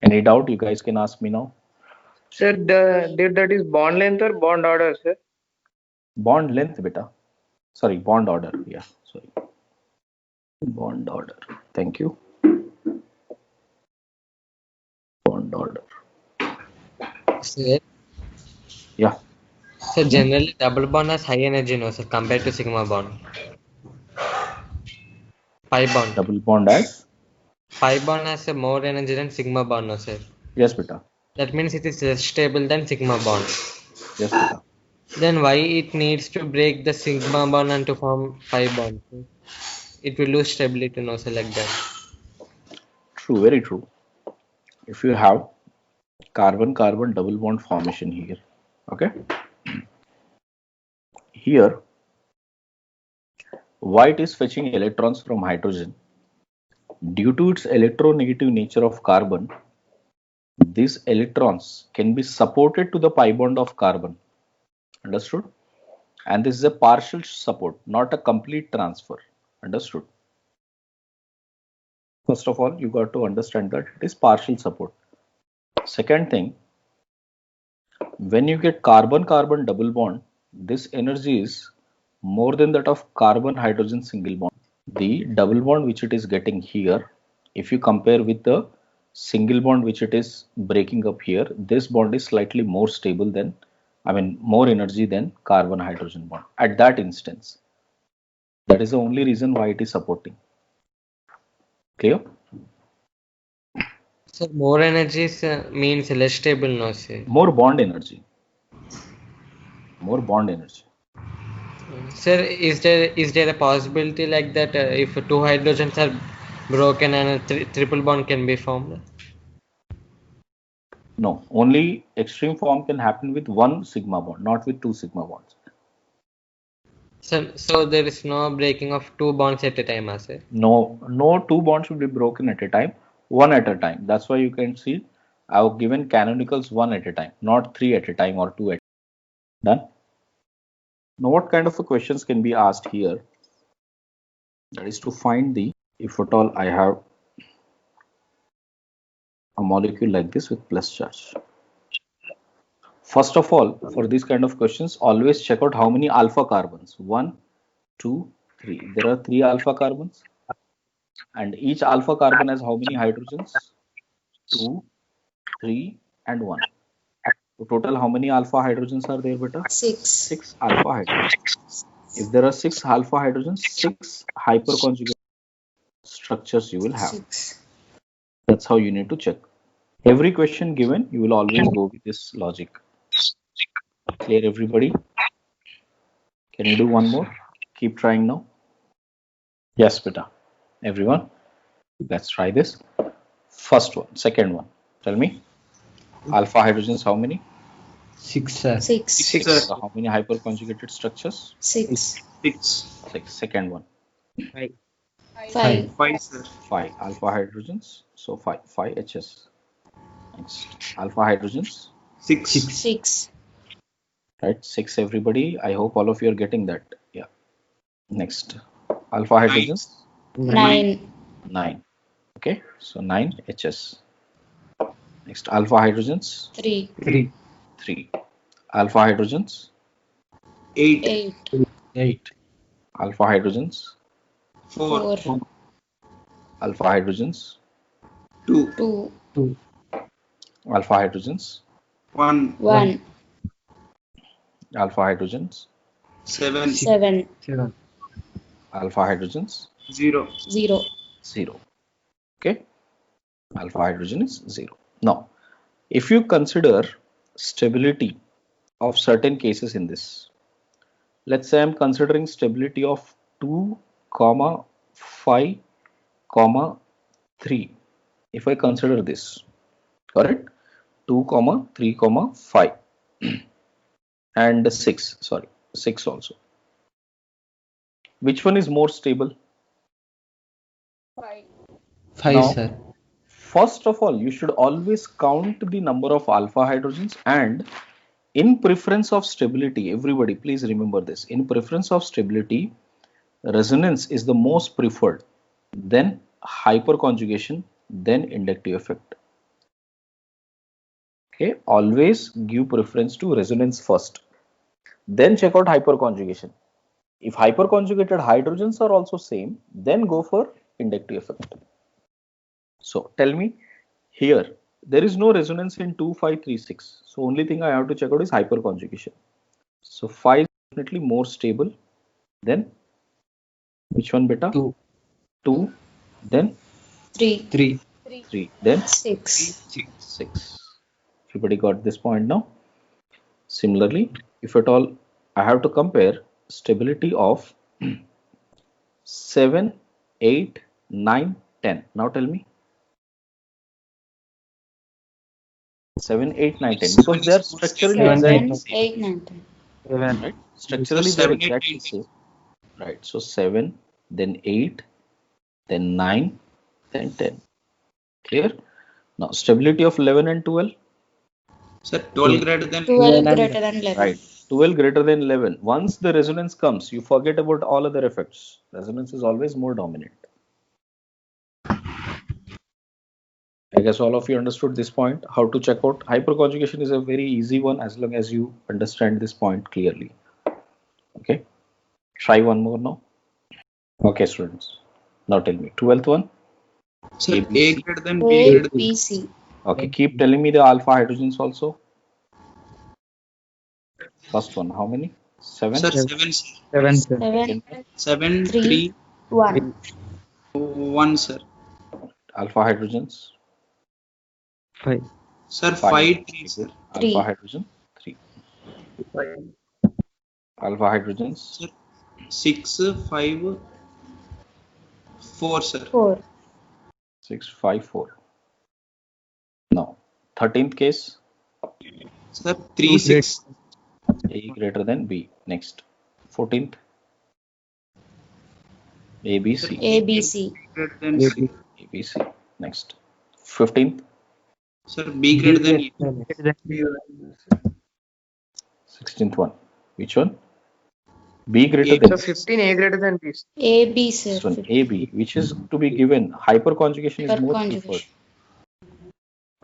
Any doubt? You guys can ask me now. Sir, that is bond length or bond order, sir? Bond length, beta. Sorry, bond order. Yeah, sorry. Bond order. Thank you. Bond order. Sir? Yeah. So generally double bond has high energy, no sir, compared to sigma bond. Pi bond. Double bond as? Pi bond has a more energy than sigma bond, no sir. Yes, beta. That means it is less stable than sigma bond. Yes, beta. Then why it needs to break the sigma bond and to form pi bond? It will lose stability, no sir, like that. True, very true. If you have carbon-carbon double bond formation here, okay? Here, white is fetching electrons from hydrogen. Due to its electronegative nature of carbon, these electrons can be supported to the pi bond of carbon. Understood? And this is a partial support, not a complete transfer. Understood? First of all, you got to understand that it is partial support. Second thing, when you get carbon-carbon double bond, this energy is more than that of carbon-hydrogen single bond. The double bond which it is getting here, if you compare with the single bond which it is breaking up here, this bond is slightly more stable than, more energy than carbon-hydrogen bond at that instance. That is the only reason why it is supporting. Clear? So more energy means less stable, no sir? More bond energy. More bond energy. Sir, is there a possibility like that if two hydrogens are broken and a triple bond can be formed? No, only extreme form can happen with one sigma bond, not with two sigma bonds. So there is no breaking of two bonds at a time, sir? No two bonds should be broken at a time, one at a time. That's why you can see I have given canonicals one at a time, not three at a time or two at a time. Done? Now what kind of questions can be asked here? That is to find the, if at all I have a molecule like this with plus charge. First of all, for these kind of questions, always check out how many alpha carbons. 1, 2, 3. There are 3 alpha carbons. And each alpha carbon has how many hydrogens? 2, 3, and 1. So total how many alpha hydrogens are there, beta? 6. 6 alpha hydrogens. If there are 6 alpha hydrogens, 6 hyperconjugate structures you will have. 6. That's how you need to check. Every question given, you will always go with this logic. Clear, everybody? Can you do one more? Keep trying now. Yes, beta. Everyone, let's try this. First one, second one. Tell me. Alpha hydrogens, how many? 6, sir. 6. 6, sir. So how many hyperconjugated structures? 6. 6. 6. Second one. 5. 5. 5, sir. 5 alpha hydrogens. So 5 HS. Next. Alpha hydrogens. 6. 6. Right. 6 everybody. I hope all of you are getting that. Yeah. Next. Alpha hydrogens. 9. 9. Okay. So 9 HS. Next. Alpha hydrogens. 3. 3. Alpha hydrogens. 8. 8. 8. Alpha hydrogens. 4. 4. Alpha hydrogens. 2. 2. Alpha hydrogens. 1. 1. Alpha hydrogens. 7. 7. Alpha hydrogens. 0. 0. 0. Okay. Alpha hydrogen is 0. Now, if you consider stability of certain cases in this, let's say I'm considering stability of 2, 5, 3. If I consider this, correct? 2, 3, 5 and 6, sorry, 6 also. Which one is more stable? 5, Now, sir. first of all, you should always count the number of alpha hydrogens, and in preference of stability, everybody please remember this. In preference of stability, resonance is the most preferred, then hyperconjugation, then inductive effect. Okay, always give preference to resonance first, then check out hyperconjugation. If hyperconjugated hydrogens are also same, then go for inductive effect. So tell me, here there is no resonance in 2, 5, 3, 6. So only thing I have to check out is hyperconjugation. So 5 is definitely more stable. Then which one beta? 2. 2. Then 3. 3. Then 6. 6. Everybody got this point now? Similarly, if at all I have to compare stability of 7, 8, 9, 10. Now tell me. 7, 8, 9, 10. Because they are structurally 7, exactly same. 8, 9, 10. Right? Structurally they are exactly same. Right. So 7, then 8, then 9, then 10. Clear? Now stability of 11 and 12. Sir, 12 greater than 12 greater than 11. Right. 12 greater than 11. Once the resonance comes, you forget about all other effects. Resonance is always more dominant. I guess all of you understood this point. How to check out hyperconjugation is a very easy one as long as you understand this point clearly. Okay. Try one more now. Okay, students. Now tell me. 12th one. Sir, A greater than B A, greater than B, C. Okay. Keep telling me the alpha hydrogens also. First one. How many? 7. Sir, 7. 7, sir. 7, 7, 3, 3, 1. 1, sir. Alpha hydrogens. 5. Sir, 5. 5, 3, sir. Alpha 3. hydrogen. 3. Alpha hydrogens. Sir, 6, 5, 4, sir. 4. 6, 5, 4. Now, 13th case. Sir, 3, 6. A greater than B. Next. 14th. A, B, C. A, B, C. Greater than C. A, B, C. Next. 15th. Sir, B greater than E. 16th one. Which one? B greater A. than So 15 A greater than B. A, B, sir. this one. A, B, which is to be given. Hyperconjugation is more preferred. Hyperconjugation.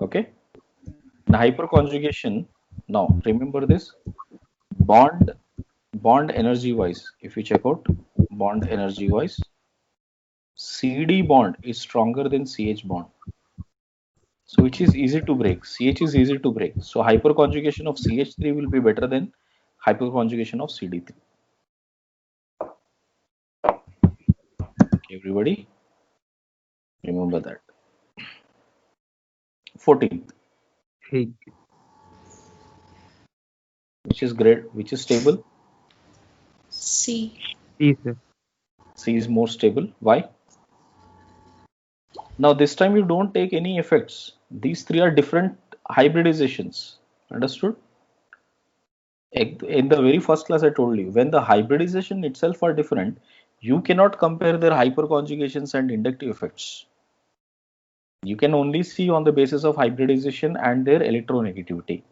Okay. Now hyperconjugation. Now remember this. Bond energy wise. If you check out bond energy wise, CD bond is stronger than CH bond. So which is easy to break. CH is easy to break. So hyperconjugation of CH3 will be better than hyperconjugation of CD3. Everybody remember that. 14th. Which is great? Which is stable? C. C, sir. C is more stable. Why? Now this time you don't take any effects. These three are different hybridizations. Understood? In the very first class I told you, when the hybridization itself are different, you cannot compare their hyperconjugations and inductive effects. You can only see on the basis of hybridization and their electronegativity.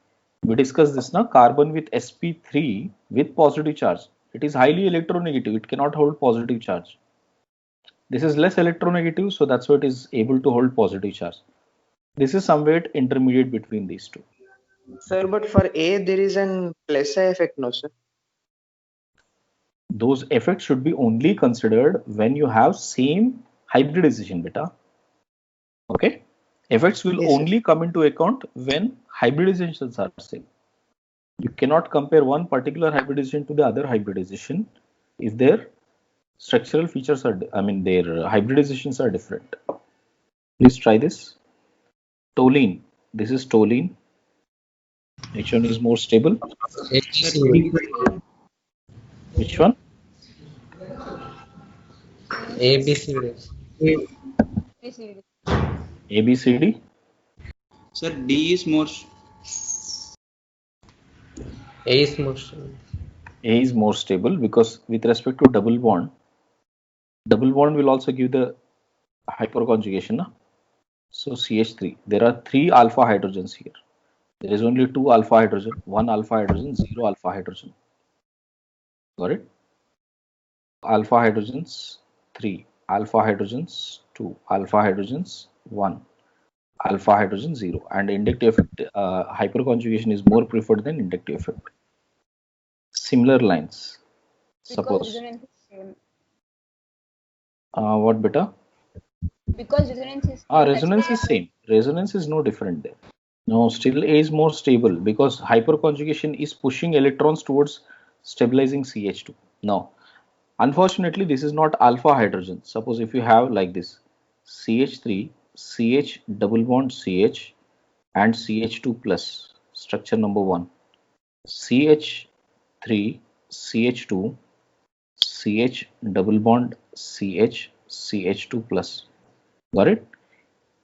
We discussed this now. Carbon with sp3 with positive charge. It is highly electronegative. It cannot hold positive charge. This is less electronegative, so that's why it is able to hold positive charge. This is somewhat intermediate between these two. Sir, but for A there is an plus I effect, no sir? Those effects should be only considered when you have same hybridization, beta. Okay, effects will Yes, sir. only come into account when hybridizations are same. You cannot compare one particular hybridization to the other hybridization if their structural features are, their hybridizations are different. Please try this. Toluene. This is toluene. Which one is more stable? Which one? ABCD. ABCD. Sir, D is more. A is more stable. A is more stable because with respect to double bond will also give the hyperconjugation. Na? So CH3. There are 3 alpha hydrogens here. There is only 2 alpha hydrogen, 1 alpha hydrogen, 0 alpha hydrogen. Got it? Alpha hydrogens 3, alpha hydrogens 2, alpha hydrogens 1, alpha hydrogen 0, and inductive effect, hyperconjugation is more preferred than inductive effect. Similar lines. Suppose. Resonance is same. What beta? Because resonance is Resonance is same. Resonance is no different there. No, still A is more stable because hyperconjugation is pushing electrons towards stabilizing CH2. Now, unfortunately, this is not alpha hydrogen. Suppose if you have like this CH3, CH double bond CH and CH2 plus, structure number 1, CH3, CH2, CH double bond CH, CH2 plus. Got it?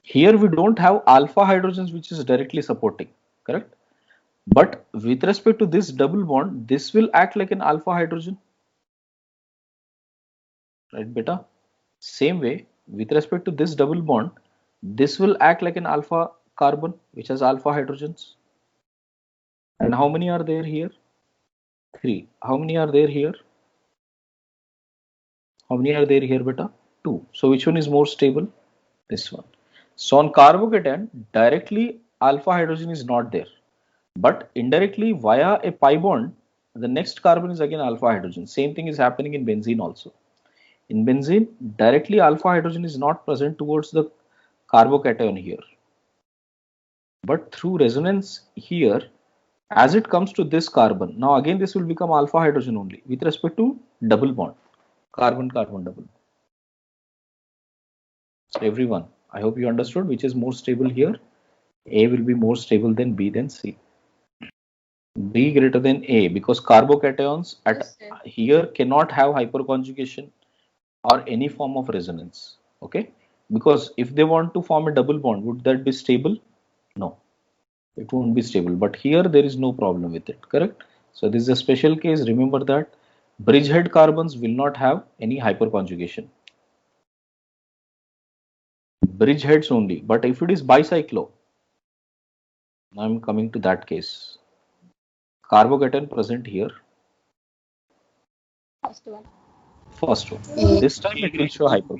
Here we don't have alpha hydrogens which is directly supporting, correct? But with respect to this double bond, this will act like an alpha hydrogen. Right, beta? Same way, with respect to this double bond, this will act like an alpha carbon which has alpha hydrogens. And how many are there here? 3. How many are there here? How many are there here, beta? 2. So which one is more stable? This one. So on carbocation, directly alpha hydrogen is not there. But indirectly via a pi bond, the next carbon is again alpha hydrogen. Same thing is happening in benzene also. In benzene, directly alpha hydrogen is not present towards the carbocation here. But through resonance here, as it comes to this carbon, now again this will become alpha hydrogen only with respect to double bond, carbon-carbon double. So everyone, I hope you understood which is more stable here. A will be more stable than B than C. B greater than A because carbocations at here cannot have hyperconjugation or any form of resonance. Okay, because if they want to form a double bond, would that be stable? No, it won't be stable. But here there is no problem with it, correct? So this is a special case. Remember that bridgehead carbons will not have any hyperconjugation. Bridgeheads only. But if it is bicyclo, I'm coming to that case. Carbocation present here. First one. First one. This time it will show hyper.